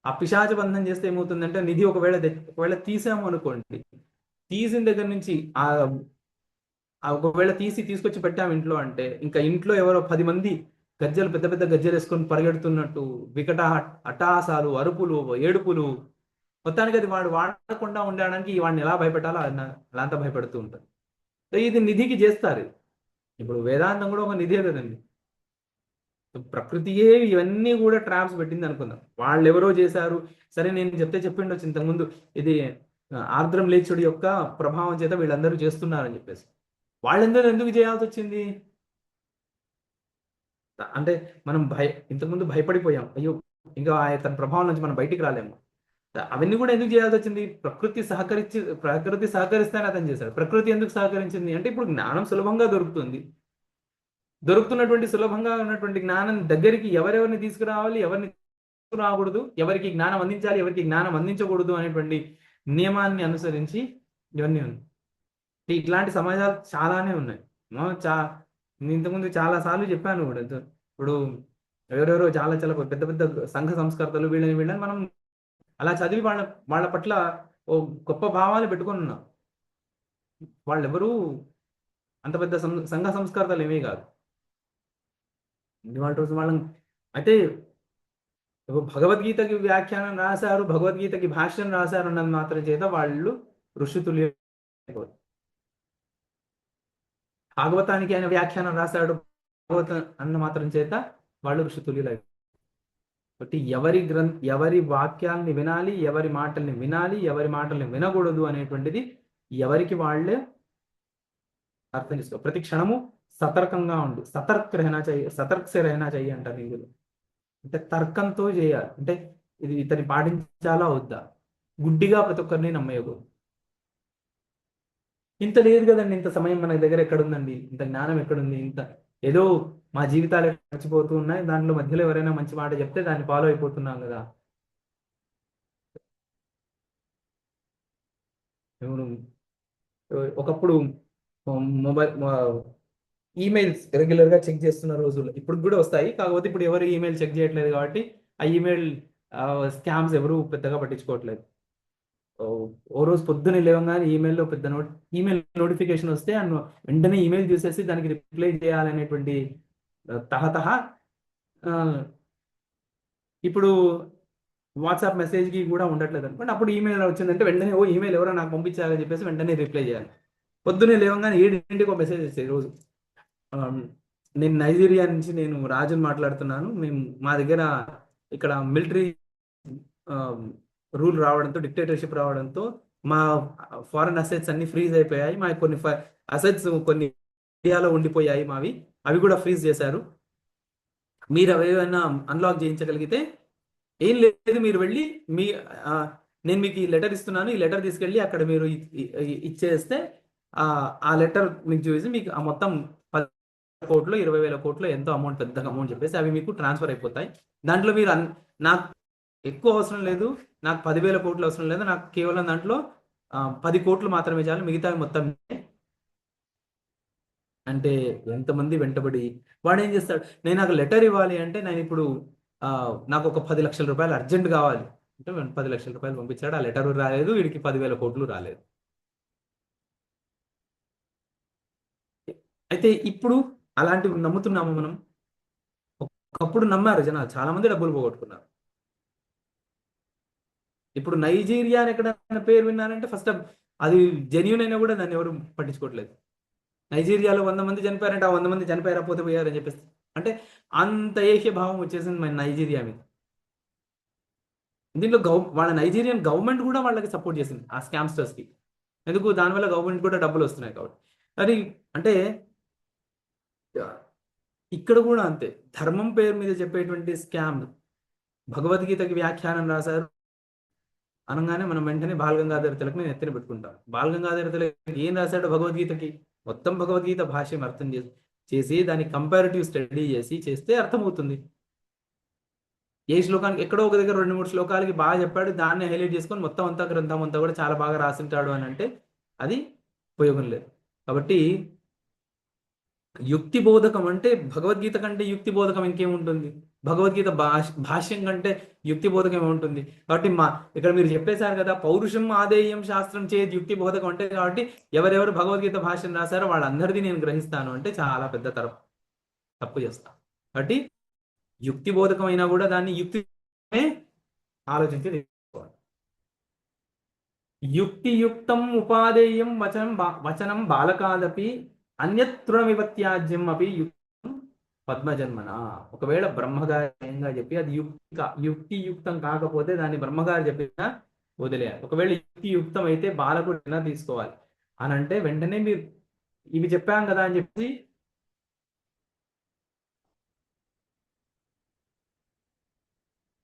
ఆ పిశాచ బంధం చేస్తే ఏమవుతుందంటే నిధి ఒకవేళ తీసాము అనుకోండి, తీసిన దగ్గర నుంచి ఒకవేళ తీసుకొచ్చి పెట్టాము ఇంట్లో అంటే ఇంకా ఇంట్లో ఎవరో 10 మంది గజ్జలు పెద్ద పెద్ద గజ్జలు వేసుకొని పరిగెడుతున్నట్టు అట్టహాసాలు, అరుపులు, ఏడుపులు, మొత్తానికి అది వాడు వాడకుండా ఉండడానికి వాడిని ఎలా భయపెట్టాలో అలా అంతా భయపెడుతూ ఉంటారు. ఇది నిధికి చేస్తారు. ఇప్పుడు వేదాంతం కూడా ఒక నిధే కదండి. ప్రకృతియే ఇవన్నీ కూడా ట్రాప్స్ పెట్టింది అనుకుందాం. వాళ్ళు ఎవరో చేశారు, సరే నేను చెప్పిండొచ్చు ఇంతకుముందు, ఇది ఆర్ద్రం లేచుడి యొక్క ప్రభావం చేత వీళ్ళందరూ చేస్తున్నారని చెప్పేసి. వాళ్ళందరూ ఎందుకు చేయాల్సి వచ్చింది అంటే మనం ఇంతకుముందు భయపడిపోయాం, అయ్యో ఇంకా తన ప్రభావం నుంచి మనం బయటికి రాలేము. అవన్నీ కూడా ఎందుకు చేయాల్సి వచ్చింది? ప్రకృతి సహకరిస్తేనే అతను చేశాడు. ప్రకృతి ఎందుకు సహకరించింది అంటే ఇప్పుడు జ్ఞానం సులభంగా దొరుకుతున్నటువంటి సులభంగా ఉన్నటువంటి జ్ఞానం దగ్గరికి ఎవరెవరిని తీసుకురావాలి, ఎవరిని తీసుకురాకూడదు, ఎవరికి జ్ఞానం అందించాలి, ఎవరికి జ్ఞానం అందించకూడదు అనేటువంటి నియమాన్ని అనుసరించి ఇవన్నీ ఉన్నాయి. ఇట్లాంటి సమాజాలు చాలానే ఉన్నాయి. ఇంతకుముందు చాలా సార్లు చెప్పాను కూడా. ఇప్పుడు ఎవరెవరో చాలా చాలా పెద్ద పెద్ద సంఘ సంస్కర్తలు వీళ్ళని మనం అలా చదివి వాళ్ళ పట్ల ఓ గొప్ప భావాలు పెట్టుకొని ఉన్నాం. వాళ్ళెవరూ అంత పెద్ద సంఘ సంస్కర్తలు ఏమీ కాదు. వాళ్ళ రోజు వాళ్ళని అయితే భగవద్గీతకి వ్యాఖ్యానం రాశారు, భగవద్గీతకి భాష్యం రాశారు అన్నది మాత్రం చేత వాళ్ళు ఋషితుల్య. భాగవతానికి ఆయన వ్యాఖ్యానం రాశాడు భాగవతం అన్న మాత్రం చేత వాళ్ళు ఋషితుల్యులు. కాబట్టి ఎవరి వాక్యాల్ని వినాలి, ఎవరి మాటల్ని వినాలి, ఎవరి మాటల్ని వినకూడదు అనేటువంటిది ఎవరికి వాళ్ళే అర్థం చేసుకో. ప్రతి క్షణము సతర్కంగా ఉండు, సతర్క్సే రహనా చెయ్యి అంటారు ఇందులో. అంటే తర్కంతో చేయాలి, అంటే ఇది ఇతని పాటించాలా వద్దా, గుడ్డిగా ప్రతి ఒక్కరిని నమ్మేయకూడదు. ఇంత లేదు కదండి, ఇంత సమయం మన దగ్గర ఎక్కడుందండి, ఇంత జ్ఞానం ఎక్కడుంది, ఇంత ఏదో మా జీవితాలు మర్చిపోతూ ఉన్నాయి, దాంట్లో మధ్యలో ఎవరైనా మంచి మాట చెప్తే దాన్ని ఫాలో అయిపోతున్నాం కదా. ఒకప్పుడు మొబైల్ ఈమెయిల్స్ రెగ్యులర్గా చెక్ చేస్తున్న రోజుల్లో ఇప్పుడు కూడా వస్తాయి, కాకపోతే ఇప్పుడు ఎవరు ఈమెయిల్ చెక్ చేయట్లేదు కాబట్టి ఆ ఈమెయిల్ స్కామ్స్ ఎవరు పెద్దగా పట్టించుకోవట్లేదు. ఓ రోజు పొద్దున్నే లేవగానే ఈమెయిల్లో ఈమెయిల్ నోటిఫికేషన్ వస్తే వెంటనే ఈమెయిల్ చూసేసి దానికి రిప్లై చేయాలనేటువంటి తహతహ. ఇప్పుడు వాట్సాప్ మెసేజ్కి కూడా ఉండట్లేదు అనుకోండి. అప్పుడు ఈమెయిల్ వచ్చిందంటే వెంటనే ఈమెయిల్ ఎవరో నాకు పంపించాలని చెప్పేసి వెంటనే రిప్లై చేయాలి. పొద్దున్నే లేవగానే 7 మెసేజ్ వస్తాయి రోజు. నేను నైజీరియా నుంచి నేను రాజుని మాట్లాడుతున్నాను, మా దగ్గర ఇక్కడ మిలిటరీ రూల్ రావడంతో, డిక్టేటర్షిప్ రావడంతో మా ఫారెన్ అసెట్స్ అన్ని ఫ్రీజ్ అయిపోయాయి. మా కొన్ని అసెట్స్ కొన్ని ఇండియాలో ఉండిపోయాయి, అవి కూడా ఫ్రీజ్ చేశారు. మీరు అవి ఏమైనా అన్లాక్ చేయించగలిగితే ఏం లేదు, మీరు వెళ్ళి నేను మీకు ఈ లెటర్ ఇస్తున్నాను, ఈ లెటర్ తీసుకెళ్ళి అక్కడ మీరు ఇచ్చేస్తే ఆ లెటర్ మీకు చూసి మీకు ఆ మొత్తం 10 కోట్లు 20,000 కోట్లు ఎంతో అమౌంట్, పెద్దగా అమౌంట్ చెప్పేసి అవి మీకు ట్రాన్స్ఫర్ అయిపోతాయి. దాంట్లో మీరు నాకు ఎక్కువ అవసరం లేదు, నాకు 10,000 కోట్లు అవసరం లేదు, నాకు కేవలం దాంట్లో 10 కోట్లు మాత్రమే చాలు, మిగతావి మొత్తం అంటే ఎంతమంది వెంటబడి వాడు ఏం చేస్తాడు, నేను నాకు లెటర్ ఇవ్వాలి అంటే నేను ఇప్పుడు నాకు ఒక 10 లక్షల రూపాయలు అర్జెంట్ కావాలి అంటే 10 లక్షల రూపాయలు పంపించాడు, ఆ లెటర్ రాలేదు, వీడికి 10,000 కోట్లు రాలేదు. అయితే ఇప్పుడు అలాంటివి నమ్ముతున్నాము మనం? ఒకప్పుడు నమ్మారు జనాలు, చాలా మంది డబ్బులు పోగొట్టుకున్నారు. ఇప్పుడు నైజీరియా అని ఎక్కడైనా పేరు విన్నారంటే ఫస్ట్ అది జెన్యున్ అయినా కూడా దాన్ని ఎవరు పట్టించుకోవట్లేదు. నైజీరియాలో 100 మంది చనిపోయారంటే ఆ 100 మంది చనిపోయారా, పోతే పోయారని చెప్పేసి, అంటే అంత ఏహ్య భావం వచ్చేసింది మన నైజీరియా మీద. దీంట్లో వాళ్ళ నైజీరియన్ గవర్నమెంట్ కూడా వాళ్ళకి సపోర్ట్ చేసింది ఆ స్కామ్స్టర్స్కి. ఎందుకు? దానివల్ల గవర్నమెంట్ కూడా డబ్బులు వస్తున్నాయి కాబట్టి. అది అంటే ఇక్కడ కూడా అంతే, ధర్మం పేరు మీద చెప్పేటువంటి స్కామ్. భగవద్గీతకి వ్యాఖ్యానం రాశారు అనగానే మనం వెంటనే బాల్ గంగాధర్ తిలక్ నేను ఎత్తిన పెట్టుకుంటాం. బాల్ గంగాధర్ తిలక్ ఏం రాశాడు భగవద్గీతకి? మొత్తం భగవద్గీత భాష్యం అర్థం చేసి దాన్ని కంపారిటివ్ స్టడీ చేస్తే అర్థమవుతుంది. ఏ శ్లోకానికి ఎక్కడో ఒక దగ్గర 2-3 శ్లోకాలకి బాగా చెప్పాడు, దాన్ని హైలైట్ చేసుకొని మొత్తం అంతా గ్రంథం అంతా కూడా చాలా బాగా రాసింటాడు అని అంటే అది ఉపయోగం లేదు. కాబట్టి యుక్తి బోధకం అంటే భగవద్గీత కంటే యుక్తి బోధకం ఇంకేముంటుంది? భగవద్గీత భాష్యం కంటే యుక్తి బోధకం ఏముంటుంది? కాబట్టి ఇక్కడ మీరు చెప్పేశారు కదా, పౌరుషం ఆదేయం శాస్త్రం చేతి యుక్తి బోధకం అంటే, కాబట్టి ఎవరెవరు భగవద్గీత భాష్యం రాశారో వాళ్ళందరిది నేను గ్రహిస్తాను అంటే చాలా పెద్ద తప్పు చేస్తాను. కాబట్టి యుక్తి బోధకం అయినా కూడా దాన్ని యుక్తి ఆలోచించి తీసుకోవాలి. యుక్తియుక్తం ఉపాదేయం వచనం బాలకాదపి అన్యతృణమివత్యాజ్యం అపి యుక్తం పద్మజన్మన. ఒకవేళ బ్రహ్మగారిగా చెప్పి అది యుక్తియుక్తం కాకపోతే దాన్ని బ్రహ్మగారు చెప్పినా వదిలేయాలి. ఒకవేళ యుక్తియుక్తం అయితే బాలకుడు తీసుకోవాలి అని అంటే వెంటనే మీరు ఇవి చెప్పాం కదా అని చెప్పి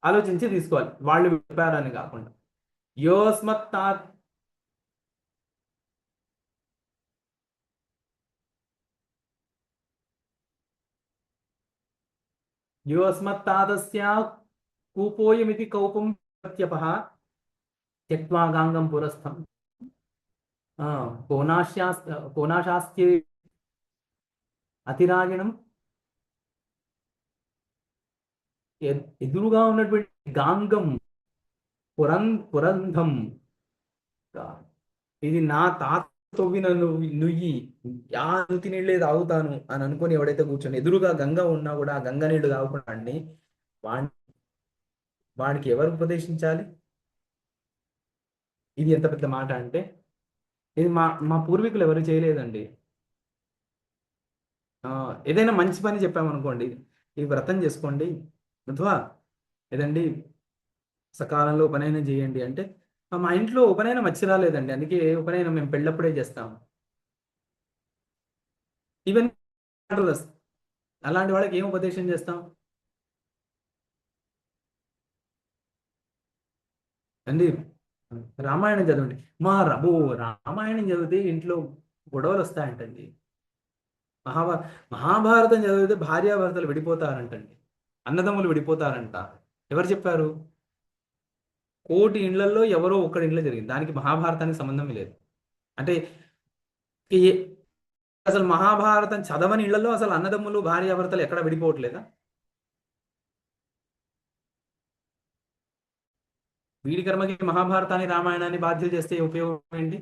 ఆలోచించి తీసుకోవాలి, వాళ్ళు చెప్పారని కాకుండా. యోస్మత్తాదస్య కూపోయమితి కౌపం ప్రత్యపః త్యక్త్వా గాంగం పురస్థం కోనాశాస్త్యే అతిరాగిణం. ఎదురుగా ఉన్నటువంటి గాంగం పురంధం, ఇది నా తాత తవ్విన నుయ్యి, ఆ నూతి నీళ్ళే తాగుతాను అని అనుకుని ఎవడైతే కూర్చొని ఎదురుగా గంగ ఉన్నా కూడా ఆ గంగ నీళ్లు తాగకుండా వాడికి ఎవరు ఉపదేశించాలి? ఇది ఎంత పెద్ద మాట అంటే, ఇది మా పూర్వీకులు ఎవరు చేయలేదండి. ఏదైనా మంచి పని చెప్పామనుకోండి, ఈ వ్రతం చేసుకోండి అథవా ఏదండి సకాలంలో ఉపనయనం చేయండి అంటే, మా ఇంట్లో ఉపనయనం వచ్చి రాలేదండి, అందుకే ఉపనయనం మేము పెళ్ళప్పుడే చేస్తాము. ఈవెన్ అలాంటి వాళ్ళకి ఏం ఉపదేశం చేస్తాం అండి? రామాయణం చదవండి. రామాయణం చదివితే ఇంట్లో గొడవలు వస్తాయంటండి. మహాభారతం చదివితే భార్యాభర్తలు విడిపోతారంటండి, అన్నదమ్ములు విడిపోతారంట. ఎవరు చెప్పారు? కోటి ఇండ్లలో ఎవరో ఒక్కడి ఇంట్లో జరిగింది, దానికి మహాభారతానికి సంబంధం లేదు. అంటే అసలు మహాభారతం చదవని ఇళ్లలో అసలు అన్నదమ్ములు భార్యాభర్తలు ఎక్కడ విడిపోవట్లేదా? వీడి కర్మకి మహాభారతాన్ని రామాయణాన్ని బాధ్యత చేస్తే ఉపయోగం ఏంటి?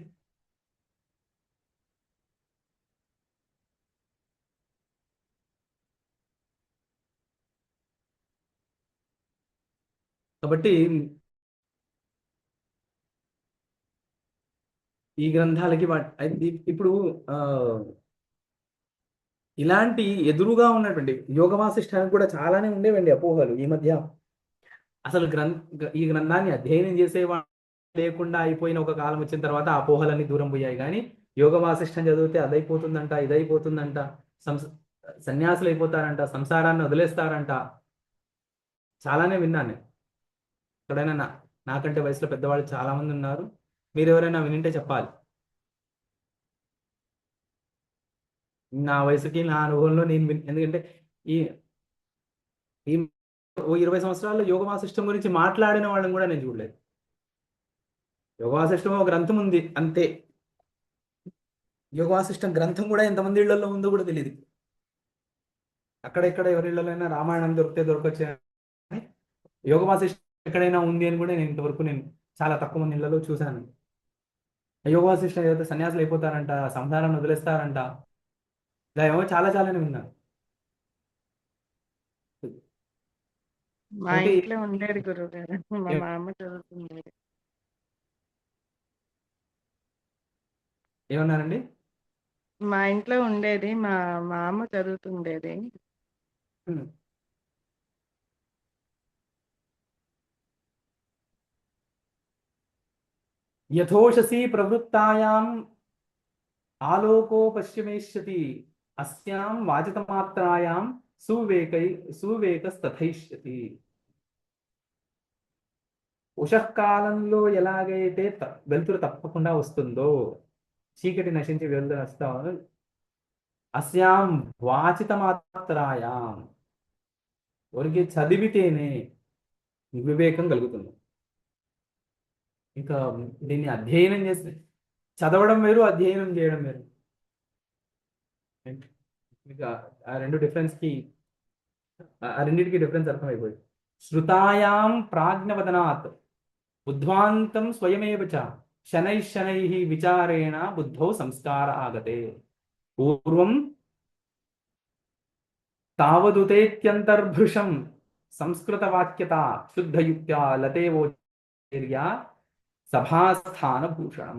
కాబట్టి ఈ గ్రంథాలకి ఇప్పుడు ఇలాంటి ఎదురుగా ఉన్నటువంటి యోగ వాసిష్ఠానికి కూడా చాలానే ఉండేవండి అపోహలు. ఈ మధ్య అసలు ఈ గ్రంథాన్ని అధ్యయనం చేసేవాడు లేకుండా అయిపోయిన ఒక కాలం వచ్చిన తర్వాత ఆ అపోహలన్నీ దూరం పోయాయి. కానీ యోగ వాసిష్ఠం చదివితే అదైపోతుందంట, ఇదైపోతుందంట, సన్యాసులు అయిపోతారంట, సంసారాన్ని వదిలేస్తారంట, చాలానే విన్నాను. ఎక్కడైనా నాకంటే వయసులో పెద్దవాళ్ళు చాలా మంది ఉన్నారు, మీరు ఎవరైనా వినింటే చెప్పాలి. నా వయసుకి నా అనుభవంలో నేను ఎందుకంటే ఈ ఈ ఓ 20 సంవత్సరాల్లో యోగ వాసిష్టం గురించి మాట్లాడిన వాళ్ళని కూడా నేను చూడలేదు. యోగ వాసిష్టం ఒక గ్రంథం ఉంది అంతే. యోగ వాసిష్టం గ్రంథం కూడా ఎంతమంది ఇళ్లలో ఉందో కూడా తెలియదు. అక్కడెక్కడ ఎవరి ఇళ్లలోనైనా రామాయణం దొరికితే దొరకొచ్చే యోగ వాసిష్టం ఎక్కడైనా ఉంది అని కూడా నేను ఇంతవరకు చాలా తక్కువ మంది ఇళ్లలో చూశాను. యోగ వాసిష్టం ఏదైతే సన్యాసులు అయిపోతారంట, సంసారాన్ని వదిలేస్తారంట, ఇలా ఏమో చాలానే విన్నాను. మా అంటే ఇంట్లో ఉండేది గురువు గారు. మా మామ చదువుతుండేది. ఏమన్నారండి? మా ఇంట్లో ఉండేది, మా మామ చదువుతుండేది. హ్మ్. యథోషసి ప్రవృత్తాయాం ఆలోకో పశ్చిమేష్యతి అస్యాం వాచితమాత్రాయాం సువేకస్తథైష్యతి. ఉషఃకాలంలో ఎలాగైతే వెలుతురు తప్పకుండా వస్తుందో, చీకటి నశించి వెలుతురు వస్తామో, అస్యాం వాచితమాత్రాయాం ఎవరికి చదివితేనే వివేకం కలుగుతుంది. ఇంకా దీన్ని అధ్యయనం చేస్తే, చదవడం వేరు, అధ్యయనం చేయడం వేరు. మీకు ఆ రెండింటికి డిఫరెన్స్ అర్థమైపోయింది. శృతాయాం ప్రాజ్ఞవదనాత్ బుద్ధ్వాంతం స్వయమేవ చ శనైః విచారేణ బుద్ధౌ సంస్కార ఆగతే. పూర్వం తావదుతేత్యంతర్భృశం సంస్కృతవాక్యత శుద్ధయుక్త్యా లతేవోచర్యా సభాస్థానభూషణం.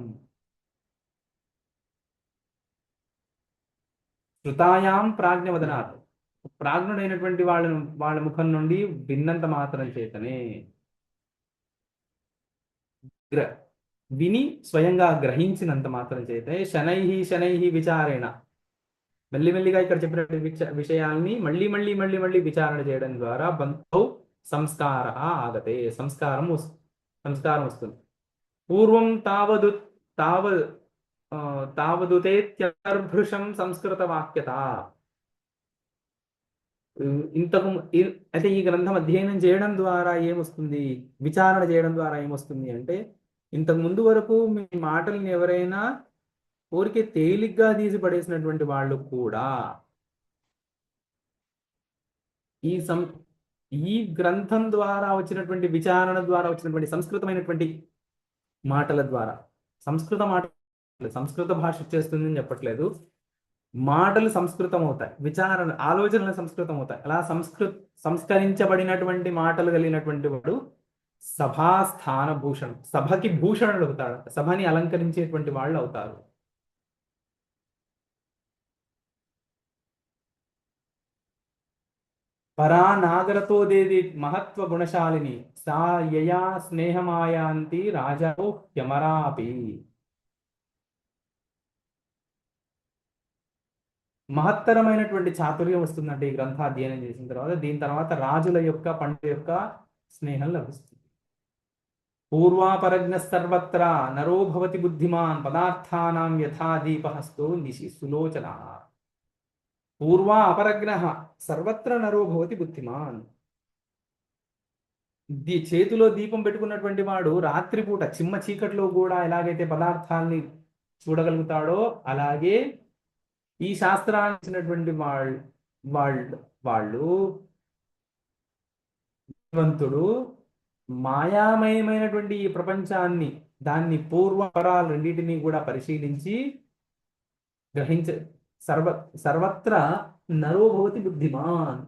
శృతాయాం ప్రాజ్ఞవదనాత్, ప్రాజ్ఞుడైనటువంటి వాళ్ళ ముఖం నుండి విన్నంత మాత్రం చేతనే, విని స్వయంగా గ్రహించినంత మాత్రం చేతే శనైః విచారేణ, మెల్లిమెల్లిగా ఇక్కడ చెప్పిన విషయాల్ని మళ్ళీ విచారణ చేయడం ద్వారా బంధౌ సంస్కార ఆగతే, సంస్కారం వస్తుంది. పూర్వం తావదుతేత్యర్భృశం సంస్కృత వాక్యత. అయితే ఈ గ్రంథం అధ్యయనం చేయడం ద్వారా ఏమొస్తుంది, విచారణ చేయడం ద్వారా ఏమొస్తుంది అంటే, ఇంతకు ముందు వరకు మీ మాటల్ని ఎవరైనా ఊరికే తేలిగ్గా తీసి పడేసినటువంటి వాళ్ళు కూడా ఈ గ్రంథం ద్వారా వచ్చినటువంటి విచారణ ద్వారా వచ్చినటువంటి సంస్కృతమైనటువంటి మాటల ద్వారా, సంస్కృత భాష చేస్తుందని చెప్పట్లేదు, మాటలు సంస్కృతం అవుతాయి, విచారణ ఆలోచనలు సంస్కృతం అవుతాయి. అలా సంస్కరించబడినటువంటి మాటలు కలిగినటువంటి వాడు సభాస్థాన భూషణం, సభకి భూషణుడు అవుతాడు, సభని అలంకరించేటువంటి వాళ్ళు అవుతారు. పరా నాగరతో దేవి మహత్వ గుణశాలిని సా యయా స్నేహమాయాంతి రాజో హ్యమరాపి. మహత్తరమైనటువంటి చాతుర్యం వస్తుందంటే ఈ గ్రంథ అధ్యయనం చేసిన తర్వాత. దీని తర్వాత రాజుల యొక్క, పండుగ యొక్క స్నేహం లభిస్తుంది. పూర్వాపరజ్ఞ సర్వత్ర నరో భవతి బుద్ధిమాన్ పదార్థానాం యథా దీపహస్తో నిశి సులోచన. పూర్వా అపరజ్ఞ సర్వత్ర నరో భవతి బుద్ధిమాన్. చేతిలో దీపం పెట్టుకున్నటువంటి వాడు రాత్రిపూట చిమ్మ చీకట్లో కూడా ఎలాగైతే పదార్థాలని చూడగలుగుతాడో, అలాగే ఈ శాస్త్రాన్ని ఇచ్చినటువంటి వాళ్ళు భగవంతుడు మాయామయమైనటువంటి ఈ ప్రపంచాన్ని, దాన్ని పూర్వపరాలు రెండింటినీ కూడా పరిశీలించి సర్వత్ర నరో భవతి బుద్ధిమాన్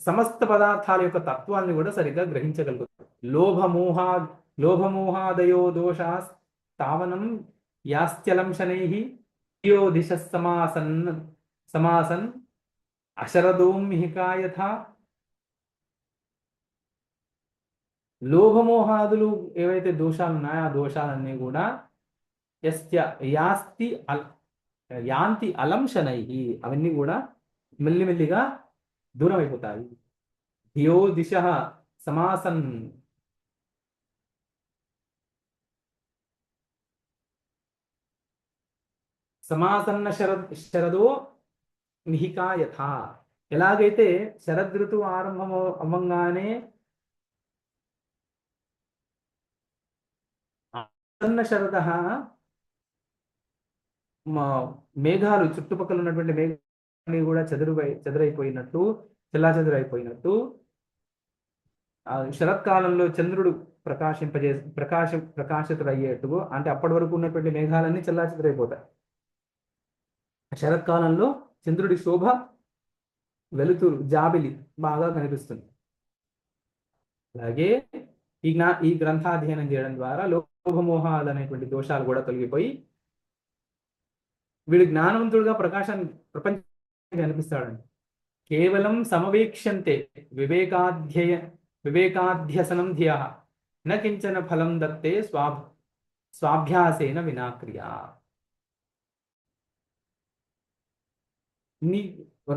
సమస్త పదార్థాల యొక్క తత్వాన్ని కూడా సరిగ్గా గ్రహించగలుగుతాడు. లోభమోహాదయో దోషాస్ తావనం యాస్త్యలం శనైః ధియో దిశః సమాసన్ అశరదోమిహికాయథ. లోభమోహాదులు ఏవైతే దోషాలు ఉన్నాయో ఆ దోషాలన్నీ కూడా యాంతి అలం శనైః, అవన్నీ కూడా మెల్లిమెల్లిగా దూరం అయిపోతాయి. ధియో దిశః సమాసన్, సమాసన్న శరదో మిహికా యథా. ఎలాగైతే శరదృతువు ఆరంభం అవ్వంగానే ఆసన్న శరద మేఘాలు చుట్టుపక్కల ఉన్నటువంటి మేఘాలు కూడా చెదరైపోయినట్టు, చెల్లాచెదరైపోయినట్టు శరత్కాలంలో చంద్రుడు ప్రకాశితుడయ్యేట్టు, అంటే అప్పటి వరకు ఉన్నటువంటి మేఘాలన్నీ చెల్లాచెదరైపోతాయి. శరత్కాలంలో చంద్రుడి శోభ, వెలుతురు, జాబిలి బాగా కనిపిస్తుంది. అలాగే ఈ గ్రంథాధ్యయనం చేయడం ద్వారా లోభమోహాలు అనేటువంటి దోషాలు కూడా తొలగిపోయి వీడు జ్ఞానవంతుడుగా ప్రపంచానికి కనిపిస్తాడండి. కేవలం సమవీక్షంతే వివేకాధ్యసనం ధియ న కించన ఫలం దత్తే స్వాభ్యాసేన వినాక్రియా.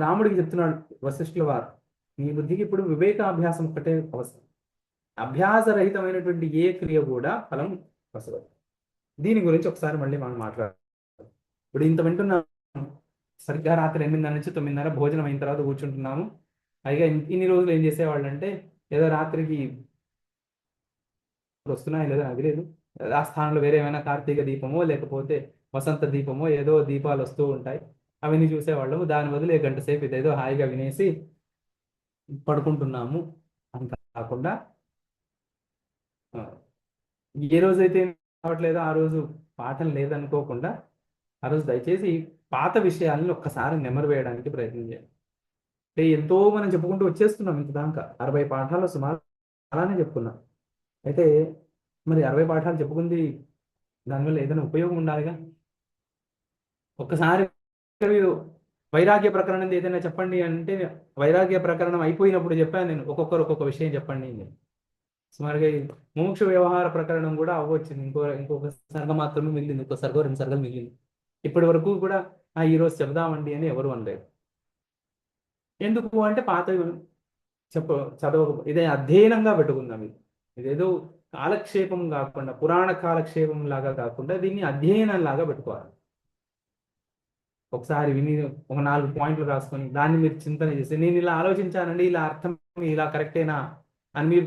రాముడికి చెప్తున్నాడు వశిష్ఠుల వారు, నీ బుద్ధికి ఇప్పుడు వివేకాభ్యాసం ఒకటే అవసరం. అభ్యాసరహితమైనటువంటి ఏ క్రియ కూడా ఫలం వసవదు. దీని గురించి ఒకసారి మళ్ళీ మనం మాట్లాడాలి. ఇప్పుడు ఇంత వింటున్నాం, సరిగ్గా రాత్రి 8:30 నుంచి 9:30 భోజనం అయిన తర్వాత కూర్చుంటున్నాము. పైగా ఇన్ని రోజులు ఏం చేసేవాళ్ళు అంటే, ఏదో రాత్రికి వస్తున్నాయి లేదా అది లేదు, ఆ స్థానంలో వేరే ఏమైనా కార్తీక దీపమో లేకపోతే వసంత దీపమో ఏదో దీపాలు వస్తూ ఉంటాయి, అవన్నీ చూసేవాళ్ళము. దాని బదులు 1 గంట సేపు ఇదేదో హాయిగా వినేసి పడుకుంటున్నాము అని కాకుండా, ఏ రోజైతే రావట్లేదో ఆ రోజు పాఠం లేదనుకోకుండా ఆ రోజు దయచేసి పాత విషయాలను ఒక్కసారి నెమరు వేయడానికి ప్రయత్నం చేయండి. అంటే ఎంతో మనం చెప్పుకుంటూ వచ్చేస్తున్నాం ఇంత దాకా, 60 పాఠాలు సుమారు అలానే చెప్పుకున్నాం. అయితే మరి 60 పాఠాలు చెప్పుకుంది దానివల్ల ఏదైనా ఉపయోగం ఉండాలిగా. ఒక్కసారి వైరాగ్య ప్రకరణం ఏదైనా చెప్పండి అంటే, వైరాగ్య ప్రకరణం అయిపోయినప్పుడు చెప్పాను నేను, ఒక్కొక్కరు ఒక్కొక్క విషయం చెప్పండి అని. సుమారుగా మోక్ష వ్యవహార ప్రకరణం కూడా అవ్వచ్చింది, ఇంకొక సర్గ మాత్రమే మిగిలింది, ఇంకో సర్గ 2 సర్గలు మిగిలింది. ఇప్పటి వరకు కూడా ఈరోజు చెబుదామండి అని ఎవరు అనలేదు. ఎందుకు అంటే పాత చదవ ఇదే అధ్యయనంగా పెట్టుకుందాం. ఇదేదో కాలక్షేపం కాకుండా, పురాణ కాలక్షేపం లాగా కాకుండా దీన్ని అధ్యయనం లాగా పెట్టుకోవాలి. ఒకసారి విని ఒక 4 పాయింట్లు రాసుకొని దాన్ని మీరు చింతన చేసి, నేను ఇలా ఆలోచించానండి, ఇలా అర్థం ఇలా కరెక్టేనా అని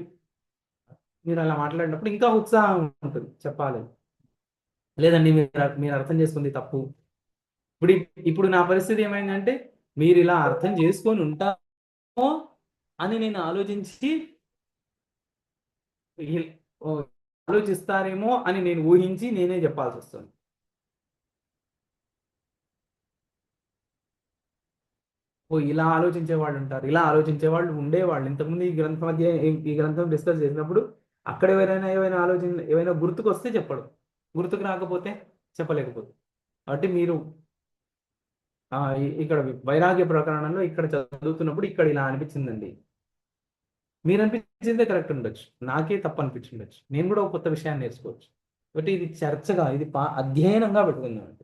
మీరు అలా మాట్లాడినప్పుడు ఇంకా ఉత్సాహం ఉంటుంది చెప్పాలి. లేదండి మీరు అర్థం చేసుకుంది తప్పు. ఇప్పుడు నా పరిస్థితి ఏమైందంటే, మీరు ఇలా అర్థం చేసుకొని ఉంటామో అని నేను ఆలోచిస్తారేమో అని నేను ఊహించి నేనే చెప్పాల్సి వస్తుంది. ఇలా ఆలోచించే వాళ్ళు ఉంటారు, ఇలా ఆలోచించే వాళ్ళు ఉండేవాళ్ళు. ఇంతకుముందు ఈ గ్రంథం డిస్కస్ చేసినప్పుడు అక్కడ ఏమైనా గుర్తుకు వస్తే చెప్పడం, గుర్తుకు రాకపోతే చెప్పలేకపోతే. కాబట్టి మీరు ఇక్కడ వైరాగ్య ప్రకరణంలో ఇక్కడ చదువుతున్నప్పుడు ఇక్కడ ఇలా అనిపించిందండి, మీరు అనిపించిందే కరెక్ట్ ఉండొచ్చు, నాకే తప్పు అనిపించిండొచ్చు, నేను కూడా ఒక కొత్త విషయాన్ని నేర్చుకోవచ్చు. కాబట్టి ఇది చర్చగా, ఇది అధ్యయనంగా పెట్టుకుందామండి.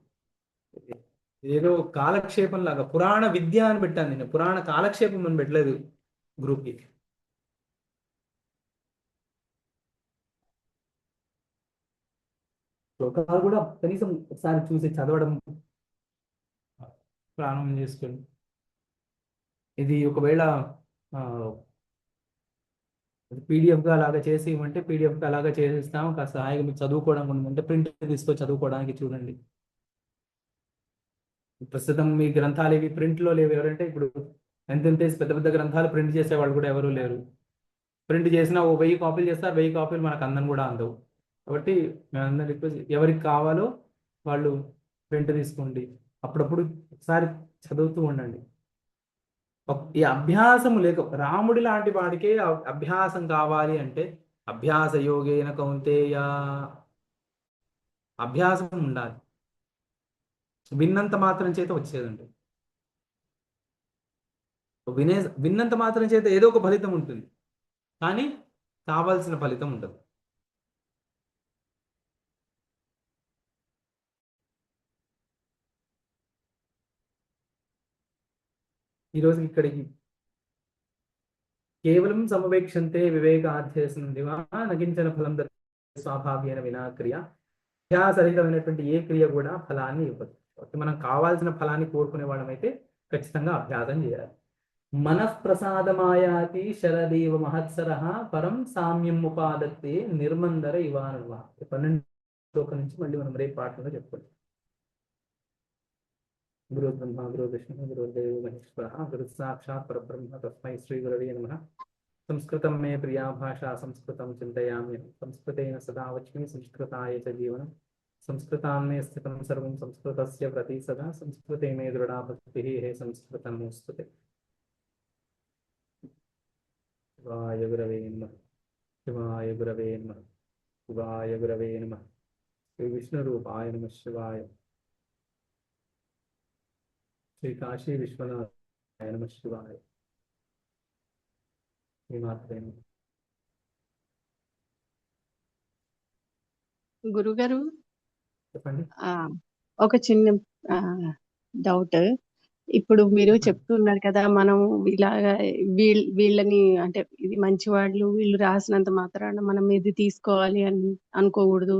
ఏదో కాలక్షేపం లాగా పురాణ విద్య అని పెట్టాను నేను, పురాణ కాలక్షేపం అని పెట్టలేదు గ్రూప్కి. శ్లోకాలు కూడా కనీసం ఒకసారి చూసి చదవడం ప్రారంభం చేసుకోండి. ఇది ఒకవేళ పీడిఎఫ్గా అలాగా చేసి ఇవ్వమంటే పీడిఎఫ్గా అలాగా చేసిస్తాము. కాస్త హాయిగా మీకు చదువుకోవడం ఉందంటే ప్రింట్ తీసుకొని చదువుకోవడానికి చూడండి. ప్రస్తుతం మీ గ్రంథాలు ఇవి ప్రింట్లో లేవు. ఎవరంటే ఇప్పుడు ఎంతంటే పెద్ద పెద్ద గ్రంథాలు ప్రింట్ చేసే వాళ్ళు కూడా ఎవరు లేరు. ప్రింట్ చేసినా 1000 కాపీలు చేస్తారు, 1000 కాపీలు మనకు అందం కూడా అందవు. కాబట్టి మేమందరం రిక్వెస్ట్, ఎవరికి కావాలో వాళ్ళు ప్రింట్ తీసుకోండి, అప్పుడప్పుడు ఒకసారి చదువుతూ ఉండండి. ఈ అభ్యాసము లేక, రాముడి లాంటి వాడికే అభ్యాసం కావాలి అంటే అభ్యాస యోగేన కౌంతేయ, అభ్యాసం ఉండాలి. విన్నంత మాత్రం చేత వచ్చేదండి, విన్నంత మాత్రం చేత ఏదో ఒక ఫలితం ఉంటుంది, కానీ కావాల్సిన ఫలితం ఉండదు. ఈరోజు ఇక్కడికి కేవలం సమవేక్షంతే వివేకాధ్యసనం దివా నగించన ఫలం స్వాభావ్యన వినా క్రియ, అభ్యాసరహితమైనటువంటి ఏ క్రియ కూడా ఫలాన్ని ఇవ్వదు. మనం కావాల్సిన ఫలాన్ని కోరుకునే వాళ్ళమైతే ఖచ్చితంగా అభ్యాసం చేయాలి. మనఃప్రసాదమాయాతి శరదేవ మహత్సరః పరం సామ్యం ఉపాదత్తే నిర్మందర ఇవానువ. 12వ శ్లోకం నుంచి మళ్ళీ మనం రేపు పాఠంలో చెప్పుకోవాలి. గురు బ్రహ్మ గురు విష్ణు గురుదేవో మహేశ్వరః గురు సాక్షాత్ పరబ్రహ్మ తస్మై శ్రీ గురవే నమః. సంస్కృతం మే ప్రియా భాషా సంస్కృతం చింతయామి సంస్కృతేన సదా వచ్మి సంస్కృతాయ చ జీవనం సంస్కృతాన్ మే స్థితం సర్వం సంస్కృతస్య ప్రతి సదా సంస్కృతే మే దృఢా భక్తిః హే సంస్కృతం నమోస్తుతే. శివాయ గురవే నమః. శివాయ గురవే నమః. శివాయ గురవే నమః. శ్రీ విష్ణు రూపాయ నమః శివాయ. శ్రీ కాశీ విశ్వనాథాయ నమః శివాయ. శ్రీమాత్రే నమః. గురుగారు చెప్పండి. ఒక చిన్న డౌట్. ఇప్పుడు మీరు చెప్తున్నారు కదా, మనం ఇలాగా వీళ్ళని అంటే ఇది మంచి వాళ్ళు, వీళ్ళు రాసినంత మాత్రాన మనం ఇది తీసుకోవాలి అని అనుకోకూడదు.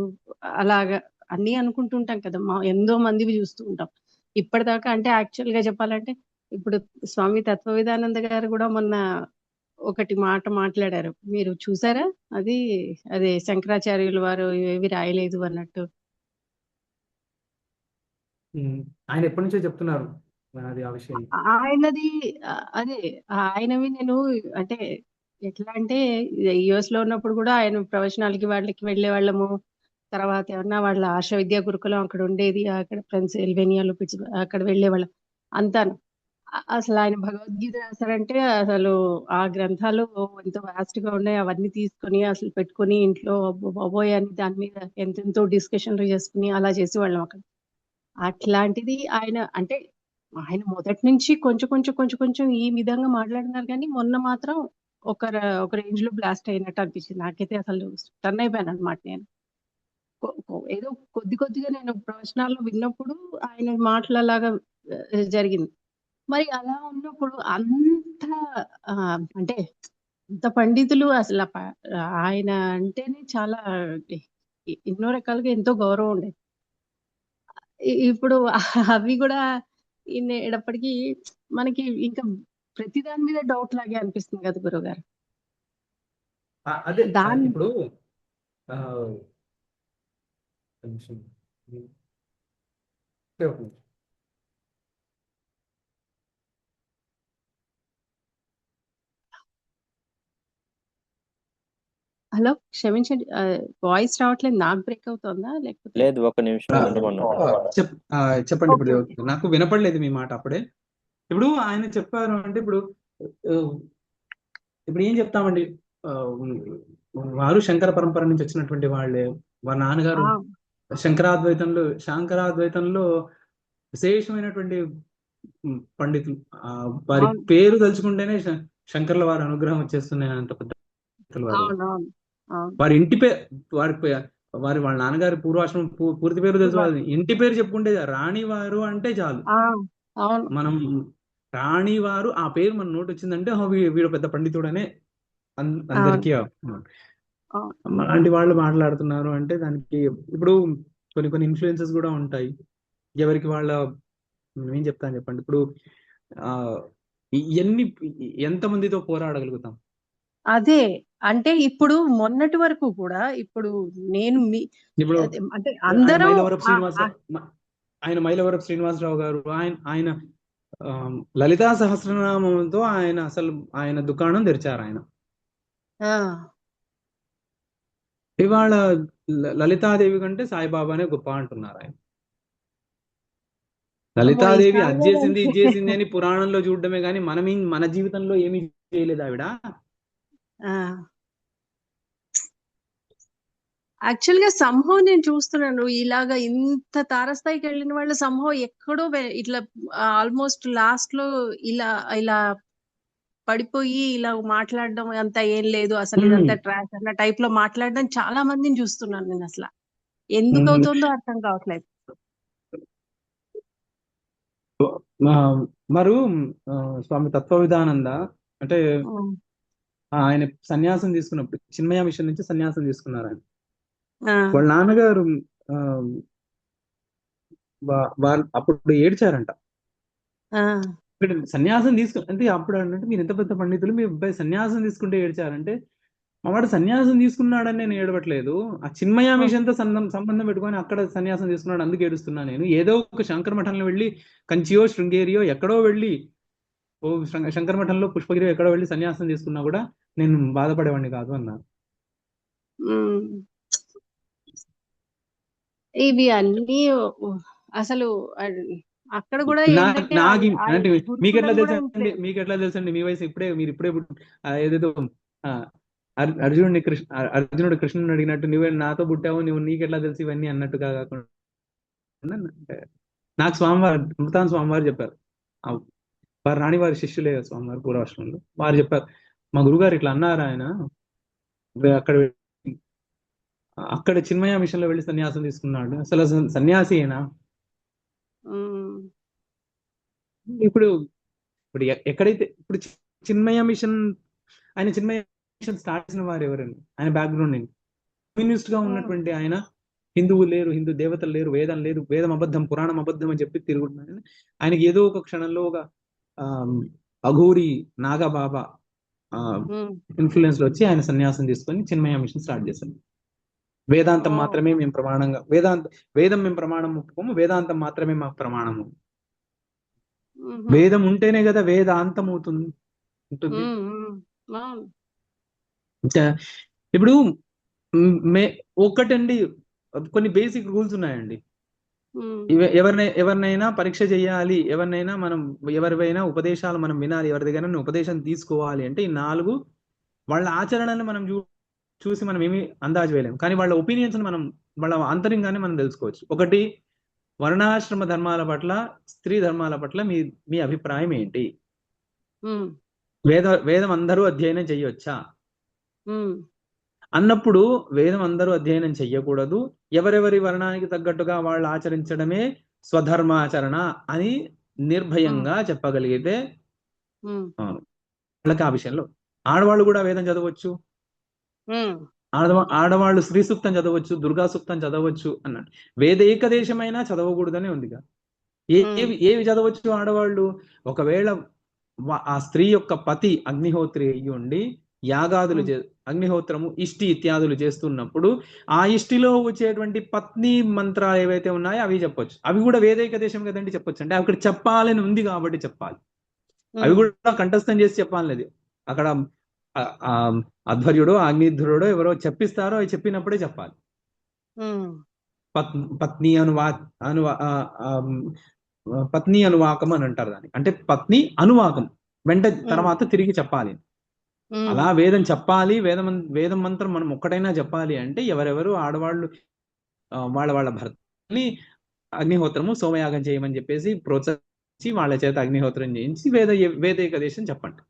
అలాగా అన్ని అనుకుంటుంటాం కదా, ఎంతో మందివి చూస్తూ ఉంటాం ఇప్పటిదాకా. అంటే యాక్చువల్ గా చెప్పాలంటే ఇప్పుడు స్వామి తత్వవిధానంద గారు కూడా మొన్న ఒకటి మాట మాట్లాడారు, మీరు చూసారా? అదే శంకరాచార్యుల వారు ఏవి రాయలేదు అన్నట్టు. ఆయన ఎప్పటి నుంచో చెప్తున్నారు అది ఆ విషయం. ఆయనది అదే ఆయనవి నేను అంటే ఎట్లా అంటే యుఎస్ లో ఉన్నప్పుడు కూడా ఆయన ప్రవచనాలకి వాళ్ళకి వెళ్ళే వాళ్ళము. తర్వాత ఏమన్నా వాళ్ళ ఆశ విద్యా గురుకులం అక్కడ ఉండేది, అక్కడ పెన్సిల్వేనియాలో అక్కడ వెళ్ళే వాళ్ళం అంతాను. అసలు ఆయన భగవద్గీత రాశారంటే అసలు ఆ గ్రంథాలు ఎంతో వాస్ట్ గా ఉన్నాయి. అవన్నీ తీసుకొని అసలు పెట్టుకొని ఇంట్లో బాబోయ్ అని దాని మీద ఎంతెంతో డిస్కషన్లు చేసుకుని అలా చేసేవాళ్ళం అక్కడ. అట్లాంటిది ఆయన అంటే ఆయన మొదటి నుంచి కొంచెం కొంచెం కొంచెం కొంచెం ఈ విధంగా మాట్లాడినారు, కానీ మొన్న మాత్రం ఒక రేంజ్ లో బ్లాస్ట్ అయినట్టు అనిపించింది నాకైతే. అసలు టర్న్ అయిపోయాను అనమాట నేను. ఏదో కొద్ది కొద్దిగా నేను ప్రవచనాల్లో విన్నప్పుడు ఆయన మాటలలాగా జరిగింది. మరి అలా ఉన్నప్పుడు అంత అంటే అంత పండితులు అసలు ఆయన అంటేనే చాలా ఎన్నో రకాలుగా ఎంతో గౌరవం ఉండేది. ఇప్పుడు అవి కూడా ఇన్నేటప్పటికీ మనకి ఇంకా ప్రతి దాని మీద డౌట్ లాగే అనిపిస్తుంది కదా గురుగారు. అదే దాని ఇప్పుడు హలో క్షమించండి, వాయిస్ రావట్లేదు. నాకు బ్రేక్ అవుతుందా లేకపోతే? లేదు, ఒక నిమిషం ఉండమన్నాడు. చెప్పండి. ఇప్పుడు ఓకే. నాకు వినపడలేదు మీ మాట అప్పుడే. ఇప్పుడు ఆయన చెప్పారు అంటే ఇప్పుడు ఏం చెప్తామండి, వారు శంకర పరంపర నుంచి వచ్చినటువంటి వాళ్ళే. వారి నాన్నగారు శంకరాద్వైతంలో విశేషమైనటువంటి పండితులు. వారి అవును పేరు తలుచుకుంటేనే శంకర్ల వారి అనుగ్రహం వచ్చేస్తున్నాయి అంత పెద్ద వారు. అవునవును అవును. వారి ఇంటి పేరు వాళ్ళ నాన్నగారి పూర్వాశ్రమం పూర్తి పేరు తెలుసు. వాళ్ళ ఇంటి పేరు చెప్పుకుంటే రాణివారు అంటే చాలు. అవును మనం రాణివారు ఆ పేరు మన నోటి వచ్చిందంటే వీడు పెద్ద పండితుడనే అందరికీ. అలాంటి వాళ్ళు మాట్లాడుతున్నారు అంటే దానికి ఇప్పుడు కొన్ని ఇన్ఫ్లుయెన్సెస్ కూడా ఉంటాయి. ఎవరికి వాళ్ళ ఏం చెప్తాను చెప్పండి. ఇప్పుడు ఎంతమందితో పోరాడగలుగుతాం? అదే అంటే ఇప్పుడు మొన్నటి వరకు కూడా ఇప్పుడు నేను ఇప్పుడు అంటే అందరూ ఆయన మైలవరపు శ్రీనివాసరావు గారు ఆయన లలితా సహస్రనామంతో ఆయన దుకాణం తెరిచారు. ఆయన ఇవాళ లలితాదేవి కంటే సాయిబాబానే గొప్ప అంటున్నారు. ఆయన లలితాదేవి అది చేసింది ఇది చేసింది అని పురాణంలో చూడడమే కానీ మన జీవితంలో ఏమీ చేయలేదు ఆవిడ. యాక్చువల్ గా సంభవం నేను చూస్తున్నాను, ఇలాగా ఇంత తారస్థాయికి వెళ్ళిన వాళ్ళ సంభవం ఎక్కడో ఇట్లా ఆల్మోస్ట్ లాస్ట్ లో ఇలా పడిపోయి ఇలా మాట్లాడడం అంత ఏం లేదు, అసలు ఇదంతా ట్రాష్ అన్న టైప్ లో మాట్లాడడం చాలా మందిని చూస్తున్నాను నేను. అసలు ఎందుకు అవుతుందో అర్థం కావట్లేదు. మరు స్వామి తత్వవిధానంద అంటే ఆయన సన్యాసం తీసుకున్నప్పుడు చిన్మయ మిషన్ నుంచి సన్యాసం తీసుకున్నారు. ఆయన వాళ్ళ నాన్నగారు వాళ్ళు అప్పుడు ఏడ్చారంట. ఆ, ఇక్కడ సన్యాసం అంటే అప్పుడు అంటే మీరు ఎంత పెద్ద పండితులు, మీ అబ్బాయి సన్యాసం తీసుకుంటే ఏడ్చారంటే, మా వాడు సన్యాసం తీసుకున్నాడని నేను ఏడవట్లేదు, ఆ చిన్మయ ఉమ్, మిషన్తో సంబంధం పెట్టుకొని అక్కడ సన్యాసం తీసుకున్నాడు అందుకు ఏడుస్తున్నా నేను. ఏదో ఒక శంకర మఠంలో వెళ్ళి, కంచియో శృంగేరియో ఎక్కడో వెళ్ళి, ఓ శంకర మఠంలో పుష్పగిరి ఎక్కడో వెళ్ళి సన్యాసం తీసుకున్నా కూడా నేను బాధపడేవాడిని కాదు అన్నారు. ఉమ్. ఇవి అన్ని అసలు అక్కడ కూడా ఏంటంటే నాకు ఆ అంటే మీకు ఎట్లా గురుకులం కూడా ఇంతే. తెలుసండి, మీకు ఎట్లా తెలుసండి, మీ వయసు మీరు ఇప్పుడే ఏదేదో ఆ, అర్జునుడు కృష్ణుని అడిగినట్టు నువ్వే నాతో పుట్టావు, నీకెట్లా తెలుసు ఇవన్నీ అన్నట్టుగా కాకుండా, అంటే నాకు స్వామివారు అమృతాన్ స్వామివారు చెప్పారు. ఆ, వారు రాణి వారి శిష్యులే స్వామివారు పూర్వాశ్రమంలో. వారు చెప్పారు, మా గురుగారు ఇట్లా అన్నారు, ఆయన అక్కడ చిన్మయ మిషన్ లో వెళ్ళి సన్యాసం తీసుకున్నాడు, అసలు సన్యాసి అయినా. ఉమ్, ఇప్పుడు ఇప్పుడు ఎక్కడైతే ఇప్పుడు చిన్మయ మిషన్, ఆయన చిన్మయ మిషన్ స్టార్ట్ చేసిన వారు ఎవరండి, ఆయన బ్యాక్గ్రౌండ్ ఏంటి? కమ్యూనిస్ట్ గా ఉమ్, ఉన్నటువంటి ఆయన, హిందువులు లేరు, హిందూ దేవతలు లేరు, వేదం లేదు, వేదం అబద్ధం, పురాణం అబద్ధం అని చెప్పి తిరుగుతున్నాడు. ఆయనకి ఏదో ఒక క్షణంలో ఒక ఆ అఘోరి నాగబాబా ఉమ్. ఇన్ఫ్లుయెన్స్ లో వచ్చి ఆయన సన్యాసం తీసుకొని చిన్మయ మిషన్ స్టార్ట్ చేశారు. వేదాంతం ఓ, మాత్రమే మేము ప్రమాణంగా, వేదం మేము ప్రమాణం ఒప్పుకోము, వేదాంతం మాత్రమే మాకు ప్రమాణము. ఉహుం, వేదం ఉంటేనే కదా వేదాంతం ఉంటుంది. ఉమ్, ఉమ్. అవును. ఇంకా ఇప్పుడు మే ఒక్కటండి, కొన్ని బేసిక్ రూల్స్ ఉన్నాయండి. ఉమ్, ఎవరినైనా పరీక్ష చేయాలి, ఎవరినైనా మనం, ఎవరివైనా ఉపదేశాలు మనం వినాలి, ఎవరి దగ్గర ఉపదేశం తీసుకోవాలి అంటే ఈ 4 వాళ్ళ ఆచరణను మనం చూసి మనం ఏమి అందాజు వేయలేము, కానీ వాళ్ళ ఒపీనియన్స్ మనం, వాళ్ళ అంతరంగానే మనం తెలుసుకోవచ్చు. ఒకటి, వర్ణాశ్రమ ధర్మాల పట్ల, స్త్రీ ధర్మాల పట్ల మీ అభిప్రాయం ఏంటి? ఉమ్, వేదం అందరూ అధ్యయనం చెయ్యొచ్చా ఉమ్, అన్నప్పుడు, వేదం అందరూ అధ్యయనం చెయ్యకూడదు, ఎవరెవరి వర్ణానికి తగ్గట్టుగా వాళ్ళు ఆచరించడమే స్వధర్మాచరణ అని ఉమ్, నిర్భయంగా చెప్పగలిగితే, ఉమ్, వాళ్ళకి ఆ విషయంలో, ఆడవాళ్ళు కూడా వేదం చదవచ్చు, ఉమ్, ఆడవాళ్ళు శ్రీ సూక్తం చదవచ్చు, దుర్గా సూక్తం చదవచ్చు అన్నట్టు. వేదేకదేశమైనా చదవకూడదనే ఉందిగా. ఉమ్, ఏవి చదవచ్చు ఆడవాళ్ళు? ఒకవేళ ఆ స్త్రీ యొక్క పతి అగ్నిహోత్రి అయ్యి ఉండి యాగాదులు ఉమ్, అగ్నిహోత్రము, ఇష్టి ఇత్యాదులు చేస్తున్నప్పుడు ఆ ఇష్టిలో వచ్చేటువంటి పత్ని మంత్రాలు ఏవైతే ఉన్నాయో అవి చెప్పొచ్చు. అవి కూడా వేదైక దేశం కదండి, చెప్పొచ్చు. అంటే అక్కడ చెప్పాలని ఉంది కాబట్టి చెప్పాలి. అవి ఉమ్, కూడా కంఠస్థం చేసి చెప్పాలనేది. అక్కడ అధ్వర్యుడో అగ్నిధ్రుడో ఎవరో చెప్పిస్తారో అవి చెప్పినప్పుడే చెప్పాలి. ఉమ్, పత్ని పత్ని అనువాకం అని అంటారు దాన్ని. అంటే పత్ని అనువాకం వెంట తర్వాత తిరిగి చెప్పాలి. ఉమ్, అలా వేదం చెప్పాలి, వేదం మంత్రం మనం ఒక్కటైనా చెప్పాలి అంటే ఎవరెవరు ఆడవాళ్ళు వాళ్ళ భర్తని అగ్నిహోత్రము, సోమయాగం చేయమని చెప్పేసి ప్రోత్సహించి వాళ్ళ చేత అగ్నిహోత్రం చేయించి వేదేకదేశం చెప్పండి.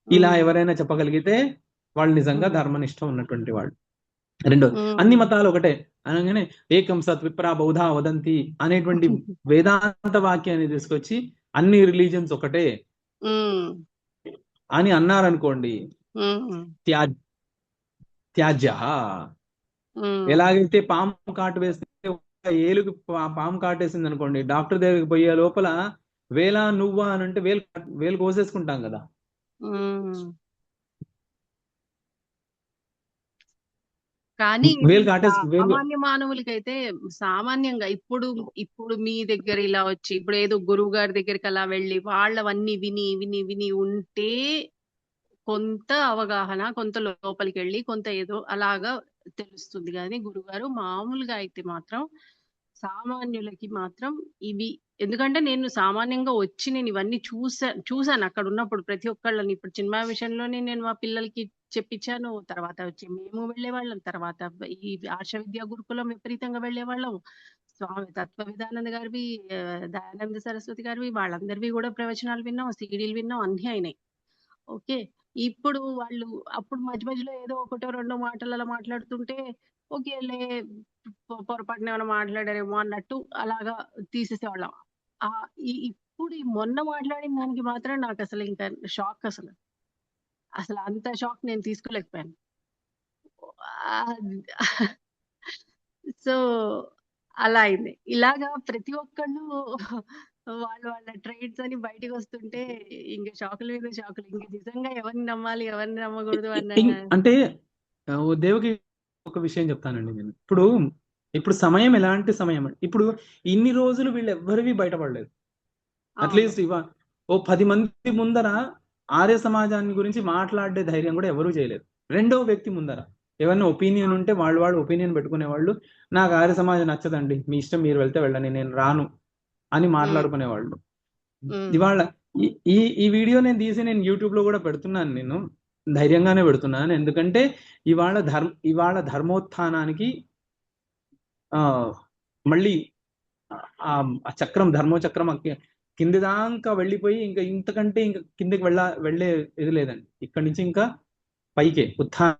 ఇలా ఎవరైనా చెప్పగలిగితే వాళ్ళు నిజంగా ధర్మనిష్ట ఉన్నటువంటి వాళ్ళు. రెండోది, అన్ని మతాలు ఒకటే అనగానే ఏకం సత్ విప్రా బౌధా వదంతి అనేటువంటి వేదాంత వాక్యాన్ని తీసుకొచ్చి అన్ని రిలీజన్స్ ఒకటే అని అన్నారనుకోండి, త్యాజ్య. ఎలాగైతే పాము కాటు వేస్తే ఏలుగు పాము కాటేసింది అనుకోండి, డాక్టర్ దగ్గరికి పోయే లోపల వేలా నువ్వా అని అంటే వేలు కోసేసుకుంటాం కదా. కానీ వేలు కాటేసి సామాన్య మానవులకైతే సామాన్యంగా ఇప్పుడు మీ దగ్గర ఇలా వచ్చి ఇప్పుడు ఏదో గురువు గారి దగ్గరికి అలా వెళ్ళి వాళ్ళవన్నీ విని విని విని ఉంటే కొంత అవగాహన, కొంత లోపలికి వెళ్ళి కొంత ఏదో అలాగా తెలుస్తుంది. కానీ గురుగారు మామూలుగా అయితే మాత్రం సామాన్యులకి మాత్రం ఇవి, ఎందుకంటే నేను సామాన్యంగా వచ్చి నేను ఇవన్నీ చూసాను అక్కడ ఉన్నప్పుడు ప్రతి ఒక్కళ్ళని. ఇప్పుడు చిన్మయ విషయంలోనే నేను మా పిల్లలకి చెప్పించాను, తర్వాత వచ్చి మేము వెళ్ళేవాళ్ళం, తర్వాత ఈ ఆర్ష విద్యా గురుకులం విపరీతంగా వెళ్ళేవాళ్ళం. స్వామి తత్వ విధానంద గారివి, దయానంద సరస్వతి గారివి, వాళ్ళందరివి కూడా ప్రవచనాలు విన్నాం, సీడీలు విన్నాం, అన్ని అయినాయి. ఓకే, ఇప్పుడు వాళ్ళు అప్పుడు మధ్య మధ్యలో ఏదో ఒకటో రెండో మాటలు అలా మాట్లాడుతుంటే ఓకేలే పొరపాటున ఏమైనా మాట్లాడారేమో అన్నట్టు అలాగా తీసేసేవాళ్ళం. ఇప్పుడు ఈ మొన్న మాట్లాడిన దానికి మాత్రం నాకు అసలు ఇంకా షాక్, అసలు అంత షాక్ నేను తీసుకోలేకపోయాను. సో అలా అయింది. ఇలాగా ప్రతి ఒక్కళ్ళు వాళ్ళ వాళ్ళ ట్రైడ్స్ అని బయటికి వస్తుంటే ఇంక షాకుల మీద షాకులు. ఇంక నిజంగా ఎవరిని నమ్మాలి, ఎవరిని నమ్మకూడదు అన్న అంటే దేవకి ఒక విషయం చెప్తానండి నేను. ఇప్పుడు సమయం ఎలాంటి సమయం అంటే, ఇప్పుడు ఇన్ని రోజులు వీళ్ళు ఎవ్వరివి బయటపడలేదు. అవును. అట్లీస్ట్ ఓ 10 మంది ముందర ఆర్య సమాజాన్ని గురించి మాట్లాడే ధైర్యం కూడా ఎవరూ చేయలేదు. రెండో వ్యక్తి ముందర ఏమన్నా ఒపీనియన్ ఉంటే వాళ్ళు ఒపీనియన్ పెట్టుకునేవాళ్ళు. నాకు ఆర్య సమాజం నచ్చదండి, మీ ఇష్టం, మీరు వెళ్తే వెళ్ళండి, నేను రాను అని మాట్లాడుకునేవాళ్ళు. ఇవాళ ఈ ఈ ఈ వీడియో నేను తీసి నేను యూట్యూబ్ లో కూడా పెడుతున్నాను. నేను ధైర్యంగానే పెడుతున్నాను, ఎందుకంటే ఇవాళ ధర్మోత్థానానికి ఆ మళ్ళీ ఆ ఆ చక్రం, ధర్మచక్రం కింది దాకా వెళ్ళిపోయి ఇంకా ఇంతకంటే ఇంకా కిందకి వెళ్ళే ఇది లేదండి. ఇక్కడి నుంచి ఇంకా పైకే ఉత్థానం,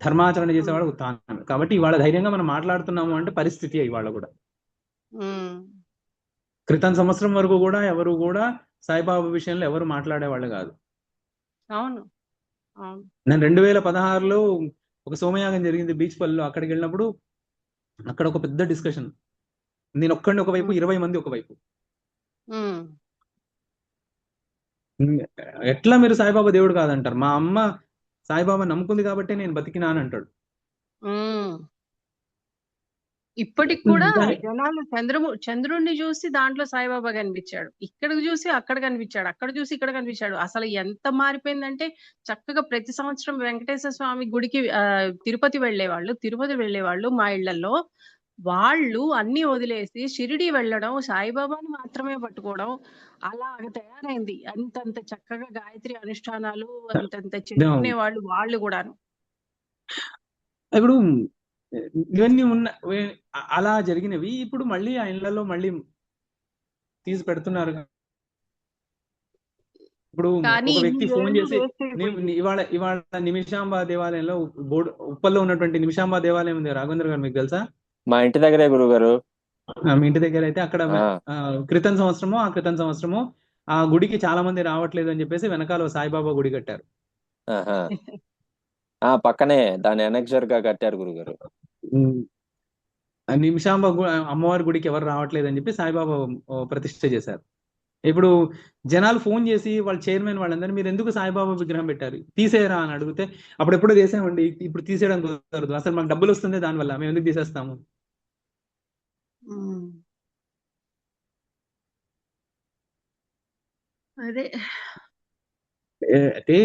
ధర్మాచరణ చేసేవాడు ఉత్థానం. కాబట్టి ఇవాళ ధైర్యంగా మనం మాట్లాడుతున్నాము అంటే పరిస్థితి ఇవాళ కూడా. క్రితం సంవత్సరం వరకు కూడా ఎవరు కూడా సాయిబాబా విషయంలో ఎవరు మాట్లాడేవాళ్ళు కాదు. అవును. అవును. నేను 2016లో ఒక సోమయాగం జరిగింది బీచ్ పల్లిలో. అక్కడికి వెళ్ళినప్పుడు అక్కడ ఒక పెద్ద డిస్కషన్. నేను ఒక్కడిని ఒకవైపు, 20 మంది ఒకవైపు. ఎట్లా మీరు సాయిబాబా దేవుడు కాదంటారు? మా అమ్మ సాయిబాబా నమ్ముకుంది కాబట్టి నేను బతికినా అని అంటాడు. ఇప్పటికి కూడా జనాలు చంద్రుణ్ణి చూసి దాంట్లో సాయిబాబా కనిపించాడు, ఇక్కడికి చూసి అక్కడ కనిపించాడు, అక్కడ చూసి ఇక్కడ కనిపించాడు. అసలు ఎంత మారిపోయిందంటే చక్కగా ప్రతి సంవత్సరం వెంకటేశ్వర స్వామి గుడికి తిరుపతి వెళ్ళేవాళ్ళు మా ఇళ్లలో. వాళ్ళు అన్ని వదిలేసి షిరిడి వెళ్ళడం, సాయిబాబాని మాత్రమే పట్టుకోవడం, అలా తయారైంది. అంతంత చక్కగా గాయత్రి అనుష్ఠానాలు అంతంత చేసుకునే వాళ్ళు కూడాను. ఇప్పుడు ఇవన్నీ అలా జరిగినవి ఇప్పుడు మళ్ళీ ఆ ఇళ్లలో మళ్ళీ తీసి పెడుతున్నారు. ఇప్పుడు ఒక వ్యక్తి ఫోన్ చేసి, ఇవాళ నిమిషాంబ దేవాలయంలో ఉప్పల్లో ఉన్నటువంటి నిమిషాంబ దేవాలయం ఉంది రాఘవేంద్ర గారు, మీకు తెలుసా? మా ఇంటి దగ్గరే గురుగారు. మీ ఇంటి దగ్గర అయితే అక్కడ క్రితం సంవత్సరము ఆ గుడికి చాలా మంది రావట్లేదు అని చెప్పేసి వెనకాల సాయిబాబా గుడి కట్టారు. పక్కనే దాని అనెక్సర్ గా కట్టారు గురుగారు. నిమిషాంబ అమ్మవారి గుడికి ఎవరు రావట్లేదు అని చెప్పి సాయిబాబా ప్రతిష్ఠ చేశారు. ఇప్పుడు జనాలు ఫోన్ చేసి వాళ్ళ చైర్మన్ వాళ్ళందరూ, మీరు ఎందుకు సాయిబాబా విగ్రహం పెట్టారు, తీసేయరా అని అడిగితే, అప్పుడు ఎప్పుడో చేసామండి, ఇప్పుడు తీసేయడం కుదరదు, అసలు మాకు డబ్బులు వస్తుంది దానివల్ల, మేము ఎందుకు తీసేస్తాము. అదే అంటే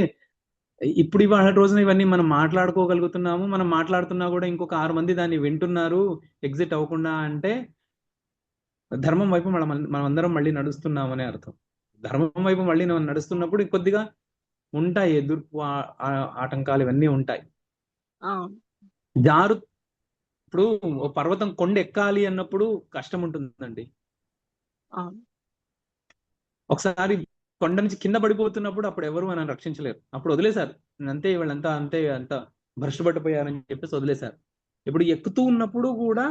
ఇప్పుడు ఇవాళ రోజున ఇవన్నీ మనం మాట్లాడుకోగలుగుతున్నాము. మనం మాట్లాడుతున్నా కూడా ఇంకొక 6 మంది దాన్ని వింటున్నారు ఎగ్జిట్ అవ్వకుండా. అంటే ధర్మం వైపు మనం అందరం మళ్ళీ నడుస్తున్నామనే అర్థం. ధర్మం వైపు మళ్ళీ నడుస్తున్నప్పుడు కొద్దిగా ఉంటాయి ఎదుర్పు ఆటంకాలు, ఇవన్నీ ఉంటాయి. ఇప్పుడు పర్వతం కొండ ఎక్కాలి అన్నప్పుడు కష్టం ఉంటుందండి. ఒకసారి కొండ నుంచి కింద పడిపోతున్నప్పుడు అప్పుడు ఎవరు మనం రక్షించలేరు, అప్పుడు వదిలేశారు. అంతే, వీళ్ళంతా అంత భ్రష్టుపట్టిపోయారని చెప్పేసి వదిలేశారు. ఇప్పుడు ఎక్కుతూ ఉన్నప్పుడు కూడా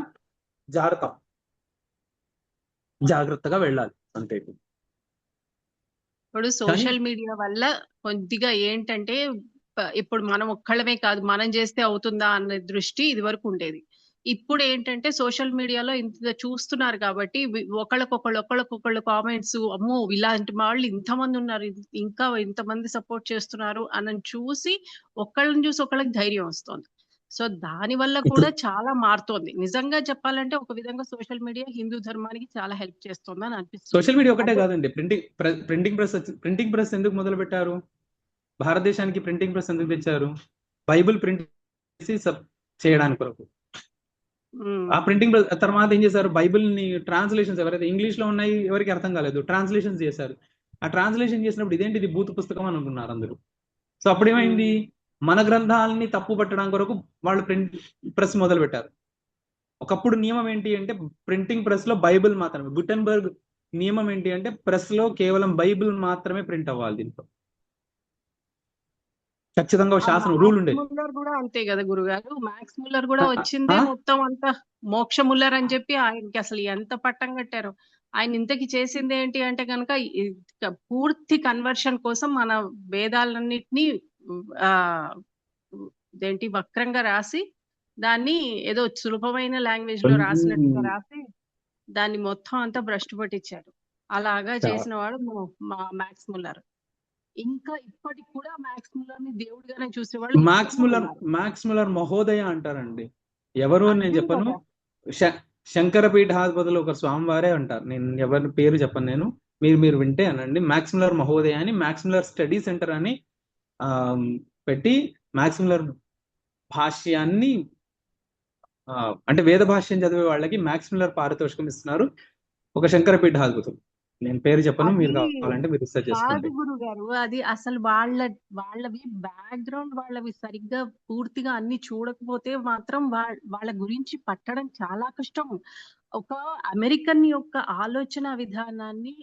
జాగ్రత్తగా వెళ్ళాలి అంతే. ఇప్పుడు సోషల్ మీడియా వల్ల కొద్దిగా ఏంటంటే, ఇప్పుడు మనం ఒక్కళ్ళమే కాదు, మనం చేస్తే అవుతుందా అనే దృష్టి ఇది వరకు ఉండేది. ఇప్పుడు ఏంటంటే సోషల్ మీడియాలో ఇంత చూస్తున్నారు కాబట్టి ఒకళ్ళకొకళ్ళు కామెంట్స్, అమ్మో ఇలాంటి వాళ్ళు ఇంతమంది ఉన్నారు, ఇంకా ఇంతమంది సపోర్ట్ చేస్తున్నారు అని చూసి ఒకళ్ళని చూసి ఒకళ్ళకి ధైర్యం వస్తుంది. సో దాని వల్ల కూడా చాలా మారుతోంది. నిజంగా చెప్పాలంటే ఒక విధంగా సోషల్ మీడియా హిందూ ధర్మానికి చాలా హెల్ప్ చేస్తుంది అని అనిపిస్తుంది. సోషల్ మీడియా ఒకటే కాదండి, ప్రింటింగ్ ప్రెస్ ఎందుకు మొదలు పెట్టారు? భారతదేశానికి ప్రింటింగ్ ప్రెస్ ఎందుకు తెచ్చారు? బైబిల్ ప్రింట్ చేసి చేయడానికి కొరకు. ఆ ప్రింటింగ్ ప్రెస్ తర్వాత ఏం చేశారు? బైబిల్ ని ట్రాన్స్లేషన్స్ ఎవరైతే ఇంగ్లీష్ లో ఉన్నాయి, ఎవరికి అర్థం కాలేదు, ట్రాన్స్లేషన్స్ చేశారు. ఆ ట్రాన్స్లేషన్ చేసినప్పుడు ఇదేంటి, ఇది బూత్ పుస్తకం అని అనుకున్నారు అందరూ. సో అప్పుడు ఏమైంది, మన గ్రంథాలని తప్పు పట్టడం కొరకు వాళ్ళు ప్రింట్ ప్రెస్ మొదలు పెట్టారు. ఒకప్పుడు నియమం ఏంటి అంటే ప్రింటింగ్ ప్రెస్ లో బైబిల్ మాత్రమే, గుటెన్బర్గ్ నియమం ఏంటి అంటే ప్రెస్ లో కేవలం బైబిల్ మాత్రమే ప్రింట్ అవ్వాలి. దీంట్లో ఖచ్చితంగా శాసనం రూల్ ఉండేది. ముల్లర్ కూడా అంతే కదా గురుగారు, మ్యాక్స్ ముల్లర్ కూడా వచ్చిందే మొత్తం అంతా మోక్ష ముల్లర్ అని చెప్పి ఆయనకి అసలు ఎంత పట్టం కట్టారు. ఆయన ఇంతకి చేసింది ఏంటి అంటే కనుక పూర్తి కన్వర్షన్ కోసం మన వేదాలన్నిటినీ వక్రంగా రాసి దాన్ని ఏదో సులభమైన లాంగ్వేజ్ లో రాసినట్టుగా రాసి దాన్ని మొత్తం అంతా భ్రష్టు పట్టించారు. అలాగా చేసిన వాడు మా మ్యాక్స్ ముల్లర్. ఇంకా ఇప్పటికి కూడా మ్యాక్స్ ముల్లర్ ని దేవుడిగానే చూసేవాళ్ళు మ్యాక్స్ ముల్లర్ మహోదయ అంటారండి. ఎవరు నేను అదే చెప్పను. కదా. శంకర పీఠాధిపతులు ఒక స్వామివారే అంటారు. నేను ఎవరి పేరు చెప్పను. నేను మీరు వింటే అనండి. మ్యాక్స్ ముల్లర్ మహోదయ అని, మ్యాక్స్ ముల్లర్ స్టడీ సెంటర్ అని పెట్టి మ్యాక్స్ ముల్లర్ భాష్యాన్ని అంటే వేద భాష్యం చదివే వాళ్ళకి మ్యాక్స్ ముల్లర్ పారితోషికం ఇస్తున్నారు. ఒక శంకర పీఠాధిపతులు. నేను పేరు చెప్పను, మీరు అది కావాలంటే మీరు రీసెర్చ్ కాదు చేసుకోండి. గురుగారు, అది అసలు వాళ్ళవి బ్యాక్గ్రౌండ్ వాళ్ళవి సరిగ్గా పూర్తిగా అన్ని చూడకపోతే మాత్రం వాళ్ళ గురించి పట్టడం చాలా కష్టం. ఒక అమెరికన్ యొక్క ఆలోచన విధానాన్ని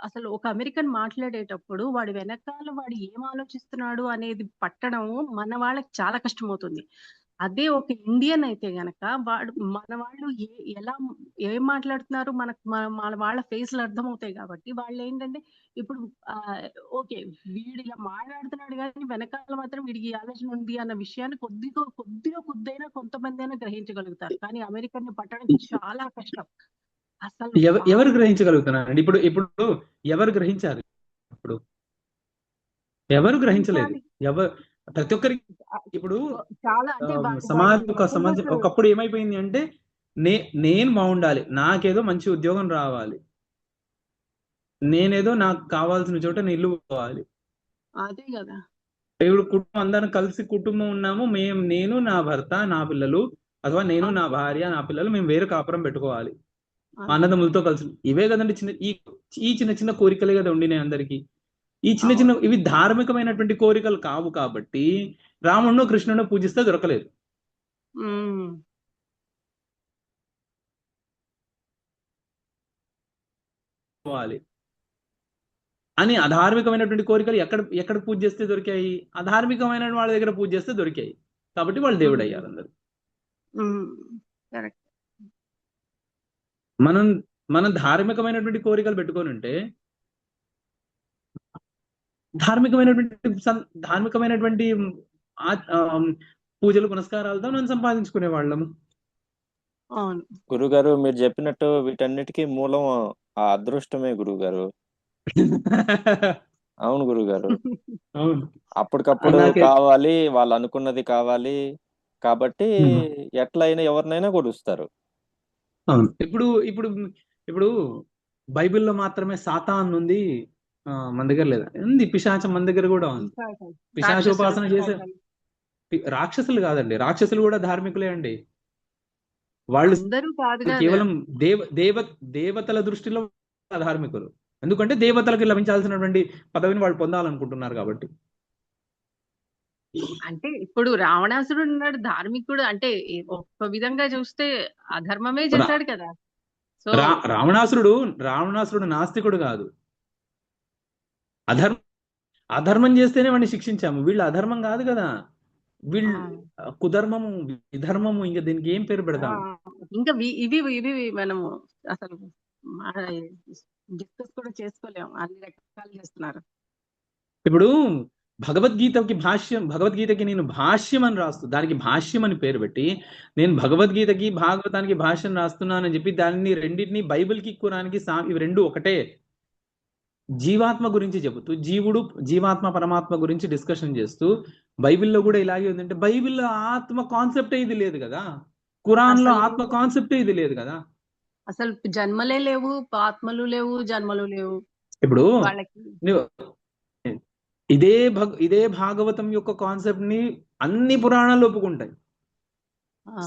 అసలు ఒక అమెరికన్ మాట్లాడేటప్పుడు వాడి వెనకాల వాడు ఏం ఆలోచిస్తున్నాడు అనేది పట్టడం మన వాళ్ళకి చాలా కష్టమవుతుంది. అదే ఒక ఇండియన్ అయితే గనక మన వాళ్ళు ఎలా ఏం మాట్లాడుతున్నారు మనకు మన వాళ్ళ ఫేస్లు అర్థమవుతాయి కాబట్టి వాళ్ళు ఏంటంటే ఇప్పుడు ఓకే వీడు ఇలా మాట్లాడుతున్నాడు కానీ వెనకాల మాత్రం వీడికి ఈ ఆలోచన ఉంది అన్న విషయాన్ని కొద్దిగా కొంతమంది అయినా గ్రహించగలుగుతారు. కానీ అమెరికన్ ని పట్టడం చాలా కష్టం. అసలు ఎవరు గ్రహించగలుగుతున్నారండి? ఇప్పుడు ఎవరు గ్రహించారు? ఇప్పుడు ఎవరు గ్రహించలేదు. ప్రతి ఒక్కరికి ఇప్పుడు చాలా అంటే సమాజం ఒకప్పుడు ఏమైపోయింది అంటే నేను బాగుండాలి, నాకేదో మంచి ఉద్యోగం రావాలి, నేనేదో నాకు కావాల్సిన చోట నేను ఇల్లు పోవాలి. అదే కదా. ఇప్పుడు కుటుంబం అందరం కలిసి కుటుంబం ఉన్నాము. నేను నా భర్త నా పిల్లలు, అథవా నేను నా భార్య నా పిల్లలు, మేము వేరే కాపురం పెట్టుకోవాలి అన్నదమ్ములతో కలిసి. ఇవే కదండి ఈ చిన్న చిన్న కోరికలే కదా ఉండినాయి అందరికి. ఈ చిన్న ఇవి ధార్మికమైనటువంటి కోరికలు కావు కాబట్టి రాముడినో కృష్ణునో పూజిస్తే దొరకలేదు. అని అధార్మికమైనటువంటి కోరికలు ఎక్కడ పూజ చేస్తే దొరికాయి? అధార్మికమైన వాళ్ళ దగ్గర పూజ చేస్తే దొరికాయి. కాబట్టి వాళ్ళు దేవుడు అయ్యారు అందరు. మనం ధార్మికమైనటువంటి కోరికలు పెట్టుకొని ఉంటే ధార్మికమైనటువంటి పూజలు పునస్కారాలతో మనం సంపాదించుకునే వాళ్ళము. గురుగారు మీరు చెప్పినట్టు వీటన్నిటికీ మూలం ఆ అదృష్టమే గురుగారు. అవును గురుగారు. అవును, అప్పటికప్పుడు కావాలి, వాళ్ళు అనుకున్నది కావాలి కాబట్టి ఎట్లయినా ఎవరినైనా కొలుస్తారు. అవును. ఇప్పుడు బైబిల్లో మాత్రమే సాతాన్ ఉంది, మన దగ్గర లేదా? ఉంది. పిశాచం మన దగ్గర కూడా ఉంది. పిశాచోపాసన చేసే రాక్షసులు కాదండి, రాక్షసులు కూడా ధార్మికులే అండి. వాళ్ళు కేవలం దేవతల దృష్టిలో ధార్మికులు. ఎందుకంటే దేవతలకు లభించాల్సినటువంటి పదవిని వాళ్ళు పొందాలనుకుంటున్నారు కాబట్టి. అంటే ఇప్పుడు రావణాసురుడు ఉన్నాడు ధార్మికుడు, అంటే ఒక విధంగా చూస్తే అధర్మమే చేశాడు కదా. సో రావణాసురుడు నాస్తికుడు కాదు. అధర్మం చేస్తేనే వాడిని శిక్షించాము. వీళ్ళు అధర్మం కాదు కదా, వీళ్ళు కుధర్మము విధర్మము. ఇంకా దీనికి ఏం పేరు పెడదాం? ఇంకా ఇవి మనము అసలు డిస్కస్ కూడా చేసుకోలేము, అన్ని రకాలు చేస్తున్నారు. ఇప్పుడు భగవద్గీతకి నేను భాష్యం అని రాస్తూ, దానికి భాష్యం అని పేరు పెట్టి నేను భగవద్గీతకి భాగవతానికి భాష్యం రాస్తున్నానని చెప్పి దాన్ని రెండింటినీ బైబిల్కి ఖురాన్కి ఇవి రెండు ఒకటే. జీవాత్మ గురించి చెబుతూ జీవాత్మ పరమాత్మ గురించి డిస్కషన్ చేస్తూ బైబిల్లో కూడా ఇలాగే ఉందంటే, బైబిల్లో ఆత్మ కాన్సెప్టే ఇది లేదు కదా, ఖురాన్ లో ఆత్మ కాన్సెప్టే ఇది లేదు కదా. అసలు జన్మలే లేవు, ఆత్మలు లేవు, జన్మలు లేవు. ఇప్పుడు ఇదే భాగవతం యొక్క కాన్సెప్ట్ ని అన్ని పురాణాలు ఒప్పుకుంటాయి.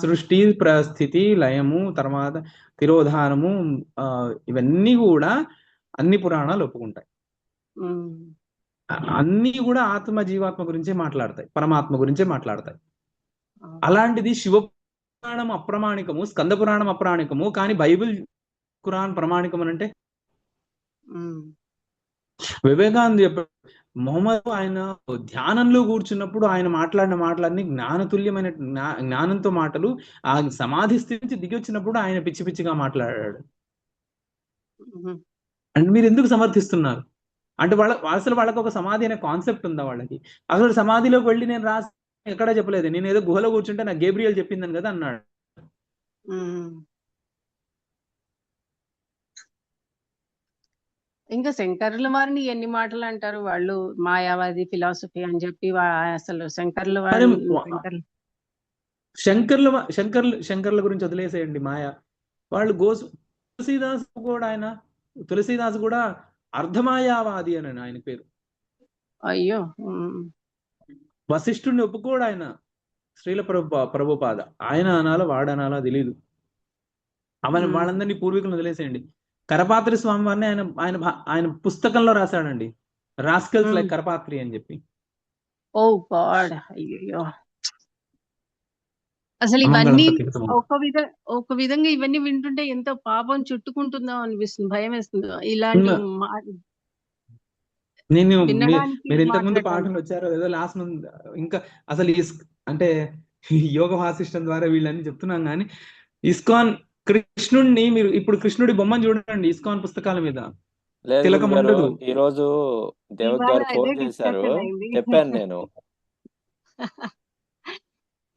సృష్టి, ప్రస్థితి, లయము, తర్వాత తిరోధానము, ఇవన్నీ కూడా అన్ని పురాణాలు ఒప్పుకుంటాయి. అన్ని కూడా ఆత్మ జీవాత్మ గురించే మాట్లాడతాయి, పరమాత్మ గురించే మాట్లాడతాయి. అలాంటిది శివ పురాణం అప్రమాణికము, స్కంద పురాణం అప్రాణికము, కానీ బైబిల్ ఖురాన్ ప్రమాణికం అంటే వివేకానంద చెప్పాడు. మొహమ్మద్ ఆయన ధ్యానంలో కూర్చున్నప్పుడు ఆయన మాట్లాడిన మాటలన్నీ జ్ఞానతుల్యమైన జ్ఞానంతో మాటలు. ఆ సమాధి స్థితి నుంచి దిగి వచ్చినప్పుడు ఆయన పిచ్చి పిచ్చిగా మాట్లాడాడు. అంటే మీరు ఎందుకు సమర్థిస్తున్నారు? అంటే అసలు వాళ్ళకి ఒక సమాధి అనే కాన్సెప్ట్ ఉందా? వాళ్ళకి అసలు సమాధిలోకి వెళ్ళి నేను ఎక్కడా చెప్పలేదు. నేను ఏదో గుహలో కూర్చుంటే నాకు గేబ్రియల్ చెప్పిందని కదా అన్నాడు. ఉమ్. ఇంకా శంకర్ల వారిని ఎన్ని మాటలు అంటారు వాళ్ళు, మాయావాది ఫిలాసఫీ అని చెప్పి అసలు శంకర్ల మరి శంకర్ల శంకర్ల గురించి వదిలేసేయండి మాయ. వాళ్ళు తులసీదాసు కూడా అర్ధమాయావాది అని ఆయన పేరు. అయ్యో. వశిష్ఠుడిని ఒప్పుకోడు ఆయన. శ్రీల ప్రభుపాద ఆయన అనాలో వాడనాలో తెలీదు. వాళ్ళందరినీ పూర్వీకులను వదిలేసేయండి. కరపాత్రి స్వామి వారిని ఆయన ఆయన ఆయన పుస్తకంలో రాశాడండి, రాస్కల్స్ లైక్ కరపాత్రి అని చెప్పి. ఓ గాడ్. అయ్యో. అసలు ఇవన్నీ ఒక విధంగా ఇవన్నీ వింటుంటే ఎంతో పాపం చుట్టుకుంటుందో అనిపిస్తుంది, భయం వేస్తుంది. ఇలాంటి మీరు ఇంతకు ముందు పాటలు వచ్చారో ఏదో లాస్ట్ ఇంకా అసలు అంటే యోగ వాసిష్టం ద్వారా వీళ్ళని చెప్తున్నాం కానీ, ఇస్కాన్ కృష్ణుడిని మీరు ఇప్పుడు కృష్ణుడి బొమ్మను చూడండి ఇస్కాన్ పుస్తకాల మీద. తిలకం ఉండదు. ఈ రోజు దేవక్ గారు ఫోన్ చేశారు, చెప్పాను నేను.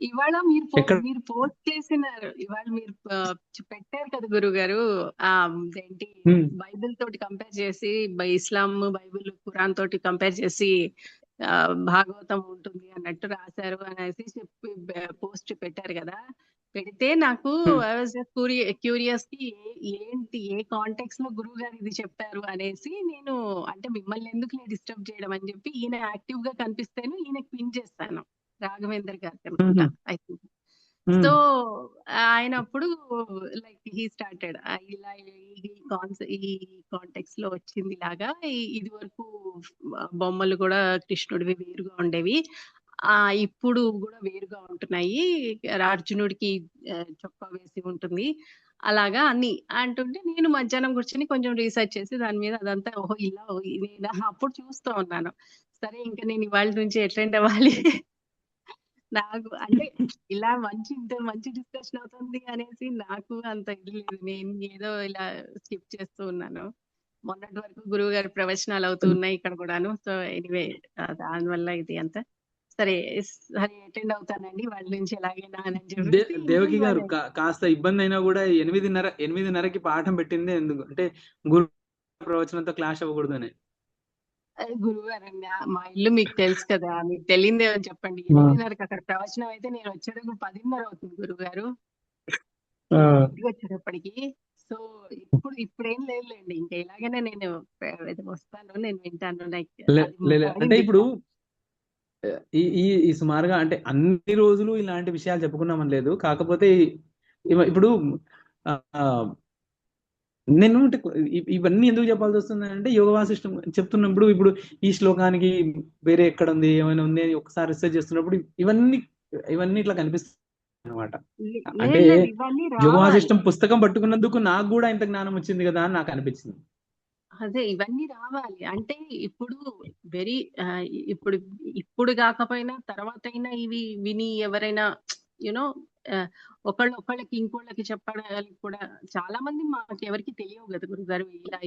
ఇవాళ మీరు పోస్ట్ చేసినారు, ఇవాళ మీరు పెట్టారు కదా గురువు గారు, ఏంటి బైబిల్ తోటి కంపేర్ చేసి, ఇస్లాం బైబిల్ ఖురాన్ తోటి కంపేర్ చేసి భాగవతం ఉంటుంది అన్నట్టు రాశారు అనేసి చెప్పి పోస్ట్ పెట్టారు కదా. పెడితే నాకు క్యూరియస్ కి ఏంటి ఏ కాంటెక్స్ట్ లో గురువు గారు ఇది చెప్పారు అనేసి, నేను అంటే మిమ్మల్ని ఎందుకు డిస్టర్బ్ చేయడం అని చెప్పి ఈయన యాక్టివ్ గా కనిపిస్తేను ఈయనకి పిన్ చేస్తాను, రాఘవేందర్ గారు ఐ థింక్. సో ఆయన అప్పుడు లైక్ హీ స్టార్టెడ్ ఇలా ఈ కాంటెక్స్ట్ లో వచ్చింది లాగా, ఇది వరకు బొమ్మలు కూడా కృష్ణుడివి వేరుగా ఉండేవి, ఇప్పుడు కూడా వేరుగా ఉంటున్నాయి, అర్జునుడికి చొక్కా వేసి ఉంటుంది అలాగా అని అంటుంటే, నేను మధ్యాహ్నం కూర్చొని కొంచెం రీసెర్చ్ చేసి దాని మీద అదంతా ఓహో ఇలా నేను అప్పుడు చూస్తూ ఉన్నాను. సరే ఇంకా నేను ఇవాళ నుంచి అటెండ్ అవ్వాలి నాకు అంటే ఇలా మంచి డిస్కషన్ అవుతుంది అనేసి నాకు అంత ఇది లేదు, నేను ఏదో ఇలా స్కిప్ చేస్తూ ఉన్నాను. మొన్నటి వరకు గురువు గారి ప్రవచనాలు అవుతూ ఉన్నాయి ఇక్కడ కూడాను. సో ఎనీవే దానివల్ల ఇది అంతా సరే అటెండ్ అవుతానండి వాళ్ళ నుంచి ఎలాగైనా అని చెప్పి. దేవకి గారు కాస్త ఇబ్బంది అయినా కూడా 8:30కి పాఠం పెట్టింది ఎందుకు అంటే గురు ప్రవచనంతో క్లాష్ అవ్వకూడదని. గురువు గారండి మా ఇల్లు మీకు తెలుసు కదా, మీకు తెలియదే అని చెప్పండి. 8:30కి అక్కడ ప్రవచనం అయితే నేను వచ్చేటప్పుడు 10:30 అవుతుంది గురువు గారు వచ్చేటప్పటికి. సో ఇప్పుడు ఏం లేదులేండి, ఇంకా ఇలాగనే నేను వస్తాను, నేను వింటాను. అంటే ఇప్పుడు ఈ సుమారుగా అంటే అన్ని రోజులు ఇలాంటి విషయాలు చెప్పుకున్నామని లేదు, కాకపోతే ఇప్పుడు నేను ఇవన్నీ ఎందుకు చెప్పాల్సి వస్తుంది అంటే, యోగ వాసిష్టం చెప్తున్నప్పుడు ఇప్పుడు ఈ శ్లోకానికి వేరే ఎక్కడ ఉంది ఏమైనా ఉంది అని ఒకసారి రీసెర్చ్ చేస్తున్నప్పుడు ఇవన్నీ ఇట్లా కనిపిస్తుంది అనమాట. అంటే యోగ వాసిష్టం పుస్తకం పట్టుకున్నందుకు నాకు కూడా ఇంత జ్ఞానం వచ్చింది కదా అని నాకు అనిపించింది. అదే ఇవన్నీ రావాలి అంటే ఇప్పుడు ఇప్పుడు కాకపోయినా తర్వాత అయినా ఇవి విని ఎవరైనా యూనో ఒకళ్ళకి ఇంకోళ్ళకి చెప్పడానికి కూడా చాలా మంది మాకు ఎవరికి తెలియవు కదా గురుగారు, ఇలా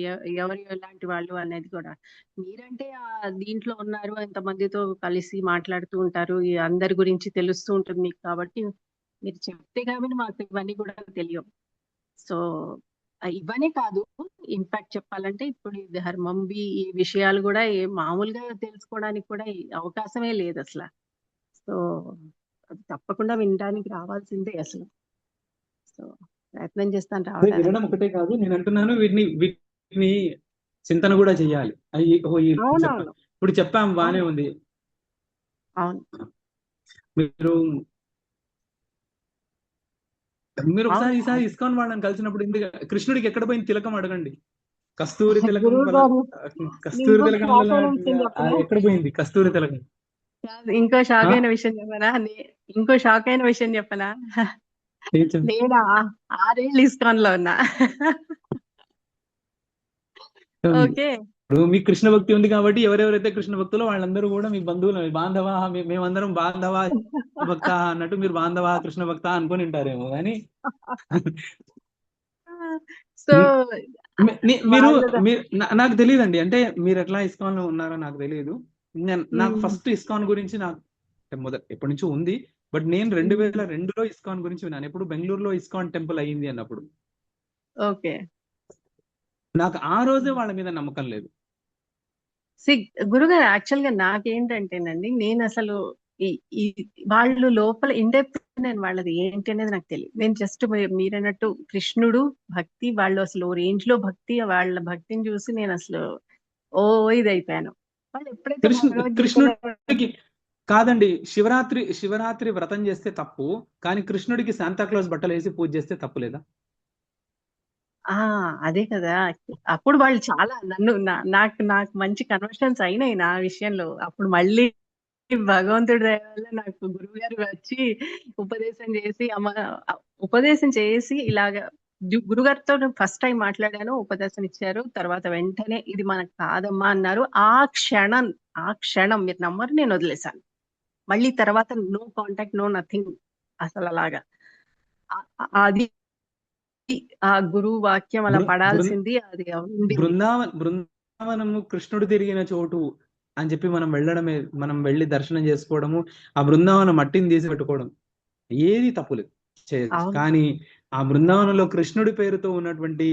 ఎవరు ఎలాంటి వాళ్ళు అనేది కూడా. మీరంటే దీంట్లో ఉన్నారు, ఎంతమందితో కలిసి మాట్లాడుతూ ఉంటారు, అందరి గురించి తెలుస్తూ ఉంటుంది మీకు, కాబట్టి మీరు చెప్తే కాబట్టి మాకు ఇవన్నీ కూడా తెలియవు. సో ఇవన్నీ కాదు, ఇన్ఫాక్ట్ చెప్పాలంటే ఇప్పుడు ఈ ధర్మం ఈ విషయాలు కూడా మామూలుగా తెలుసుకోవడానికి కూడా అవకాశమే లేదు అసలు. సో అది తప్పకుండా వినడానికి రావాల్సిందే అసలు. సో ప్రయత్నం చేస్తాను రావడానికి. వినడం ఒకటే కాదు, నేను అంటున్నాను వీటిని చింతన కూడా చెయ్యాలి. ఇప్పుడు చెప్పాం బానే ఉంది. అవును, మీరు ఒకసారి ఈసారి ఇస్కాన్ వాళ్ళని కలిసినప్పుడు కృష్ణుడికి ఎక్కడ పోయింది తిలకం అడగండి. కస్తూరి తిలకం ఎక్కడ పోయింది కస్తూరి తిలకం? ఇంకో షాక్ అయిన విషయం చెప్పనా, నేను 6 ఏళ్ళు ఇస్కాన్ లో ఉన్నా. ఓకే, ఇప్పుడు మీకు కృష్ణ భక్తి ఉంది కాబట్టి ఎవరెవరైతే కృష్ణ భక్తులో వాళ్ళందరూ కూడా మీ బంధువులు, బాంధవ, మేమందరం బాంధవ భక్త అన్నట్టు మీరు బాంధవ కృష్ణ భక్త అనుకుని ఉంటారేమో కానీ సో మీరు నాకు తెలియదండి, అంటే మీరు ఎట్లా ఇస్కాన్ లో ఉన్నారో నాకు తెలియదు. నాకు ఫస్ట్ ఇస్కాన్ గురించి నాకు ఎప్పటి నుంచో ఉంది. బట్ నేను 2002లో ఇస్కాన్ గురించి విన్నాను. ఎప్పుడు బెంగళూరులో ఇస్కాన్ టెంపుల్ అయ్యింది అన్నప్పుడు. ఓకే. నాకు ఆ రోజే వాళ్ళ మీద నమ్మకం లేదు. గురుగారు యాక్చువల్ గా నాకేంటంటేనండి, నేను అసలు ఈ వాళ్ళు లోపల ఇండెప్త్ నేను వాళ్ళది ఏంటి అనేది నాకు తెలియదు. నేను జస్ట్ మీరన్నట్టు కృష్ణుడు భక్తి, వాళ్ళు అసలు రేంజ్ లో భక్తి, వాళ్ళ భక్తిని చూసి నేను అసలు ఇది అయిపోయాను. వాళ్ళు ఎప్పుడైతే భగవద్గీతలో కృష్ణుడికి కాదండి, శివరాత్రి వ్రతం చేస్తే తప్పు, కానీ కృష్ణుడికి శాంతాక్లాస్ బట్టలు వేసి పూజ చేస్తే తప్పు లేదా? అదే కదా. అప్పుడు వాళ్ళు చాలా నాకు మంచి కన్వర్షన్స్ అయినాయి నా విషయంలో. అప్పుడు మళ్ళీ భగవంతుడి దయ వల్ల నాకు గురువు గారు వచ్చి ఉపదేశం చేసి ఇలాగా గురుగారితో ఫస్ట్ టైం మాట్లాడాను, ఉపదేశం ఇచ్చారు. తర్వాత వెంటనే ఇది మనకు కాదమ్మా అన్నారు. ఆ క్షణం మీరు నమ్మరు, నేను వదిలేశాను. మళ్ళీ తర్వాత నో కాంటాక్ట్, నో నథింగ్. అసలు అలాగా అది ఆ గురువు వాక్యం అలా పడాల్సింది. అది బృందావనము కృష్ణుడు తిరిగిన చోటు అని చెప్పి మనం వెళ్ళి దర్శనం చేసుకోవడము, ఆ బృందావనం మట్టిని తీసి పెట్టుకోవడం ఏది తప్పులేదు, చేయొచ్చు. కానీ ఆ బృందావనంలో కృష్ణుడి పేరుతో ఉన్నటువంటి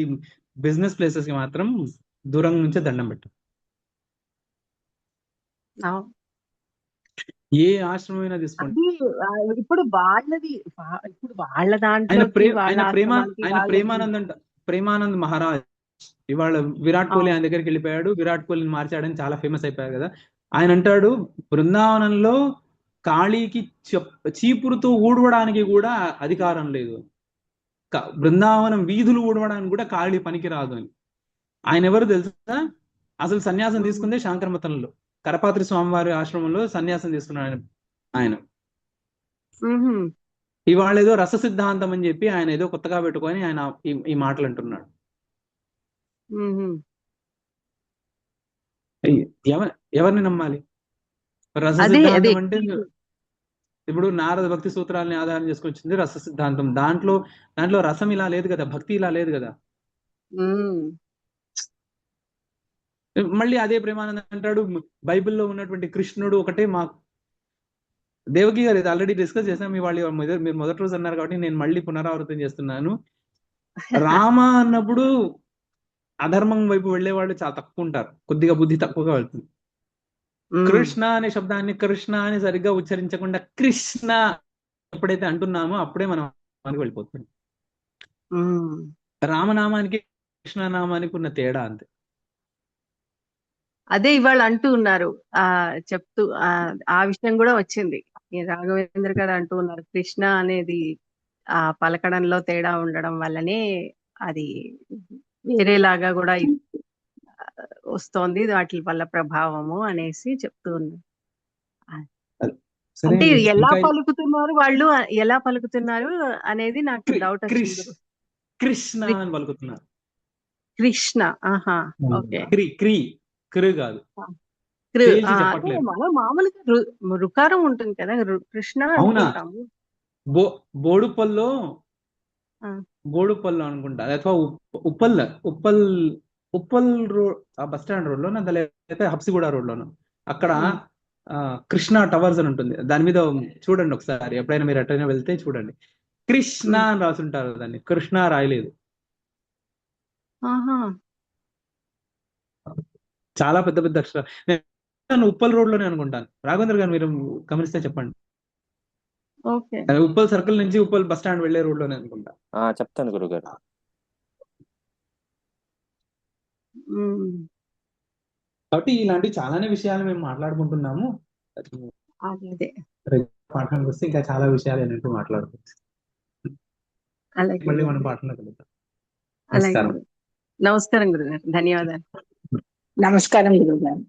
బిజినెస్ ప్లేసెస్ కి మాత్రం దూరం నుంచే దండం పెట్టు. ఏ ఆశ్రమైనా తీసుకోండి. ఇప్పుడు వాళ్ళ దాంట్లో ప్రేమానంద్ మహారాజ్ ఇవాళ విరాట్ కోహ్లీ ఆయన దగ్గరికి వెళ్ళిపోయాడు, విరాట్ కోహ్లీని మార్చాడని చాలా ఫేమస్ అయిపోయాడు కదా. ఆయన అంటాడు, బృందావనంలో కాళీకి చీపురుతో ఊడవడానికి కూడా అధికారం లేదు, బృందావనం వీధులు ఊడవడానికి కూడా కాళీ పనికి రాదు అని. ఆయన ఎవరు తెలుసా? అసలు సన్యాసం తీసుకుందే శాంకరమతంలో, కరపాత్రి స్వామివారి ఆశ్రమంలో సన్యాసం తీసుకున్నాడు ఆయన. ఇవాళ ఏదో రస సిద్ధాంతం అని చెప్పి ఆయన ఏదో కొత్తగా పెట్టుకొని ఆయన ఈ మాటలు అంటున్నాడు. ఎవరిని నమ్మాలి? రస సిద్ధాంతం అంటే ఇప్పుడు నారద భక్తి సూత్రాలని ఆధారం చేసుకొచ్చింది రస సిద్ధాంతం. దాంట్లో రసం ఇలా లేదు కదా, భక్తి ఇలా లేదు కదా. మళ్ళీ అదే ప్రేమానందం అంటాడు, బైబిల్లో ఉన్నటువంటి కృష్ణుడు ఒకటే. మా దేవకి గారు ఇది ఆల్రెడీ డిస్కస్ చేసాం, మీరు మొదటి రోజు అన్నారు కాబట్టి నేను మళ్ళీ పునరావృతం చేస్తున్నాను. రామ అన్నప్పుడు అధర్మం వైపు వెళ్లే వాళ్ళు చాలా తక్కువ ఉంటారు, కొద్దిగా బుద్ధి తక్కువగా వెళ్తుంది. కృష్ణ అనే శబ్దాన్ని కృష్ణ అని సరిగ్గా ఉచ్చరించకుండా కృష్ణ ఎప్పుడైతే అంటున్నామో అప్పుడే మనం వెళ్ళిపోతుంది. రామనామానికి కృష్ణనామానికి ఉన్న తేడా అంతే. అదే ఇవాళ అంటూ ఉన్నారు, చెప్తూ ఆ విషయం కూడా వచ్చింది. రాఘవేంద్ర గారు అంటూ ఉన్నారు, కృష్ణ అనేది ఆ పలకడంలో తేడా ఉండడం వల్లనే అది వేరేలాగా కూడా వస్తోంది, వాటి వల్ల ప్రభావము అనేసి చెప్తూ ఉన్నారు. అంటే ఎలా పలుకుతున్నారు అనేది నాకు డౌట్ వచ్చింది. కృష్ణ అని పలుకుతున్నారు. కృష్ణ, ఓకే. కాదు, మామూలుగా రుకారం ఉంటుంది కదా, కృష్ణ అనుకుంటాము. బోడుపల్లో అనుకుంటా, ಅಥವಾ ఉప్పల్ రోడ్, ఆ బస్ స్టాండ్ రోడ్ లో, లేకపోతే హబ్సిగూడ రోడ్ లోను, అక్కడ కృష్ణ టవర్స్ అని ఉంటుంది. దాని మీద చూడండి ఒకసారి, ఎప్పుడైనా మీరు ఎట్టైనా వెళ్తే చూడండి, కృష్ణ అని రాసుంటారు, దాన్ని కృష్ణ రాయలేదు. చాలా పెద్ద పెద్ద అక్షరాలు. ఉప్పల్ రోడ్ లోనే అనుకుంటాను. రాఘవేంద్ర గారు మీరు గమనిస్తే చెప్పండి. ఉప్పల్ సర్కిల్ నుంచి ఉప్పల్ బస్ స్టాండ్ వెళ్లే రోడ్ లోనే అనుకుంటా. చెప్తాను గురుగారు. కాబట్టి ఇలాంటి చాలానే విషయాలు మేము మాట్లాడుకుంటున్నాము. పాఠానికి వస్తే ఇంకా చాలా విషయాలు ఏంటంటూ మాట్లాడుకోవచ్చు. మళ్ళీ మనం పాఠంలో కలుద్దాం. నమస్కారం గురుగారు, ధన్యవాదాలు. నమస్కారం గురుగారు.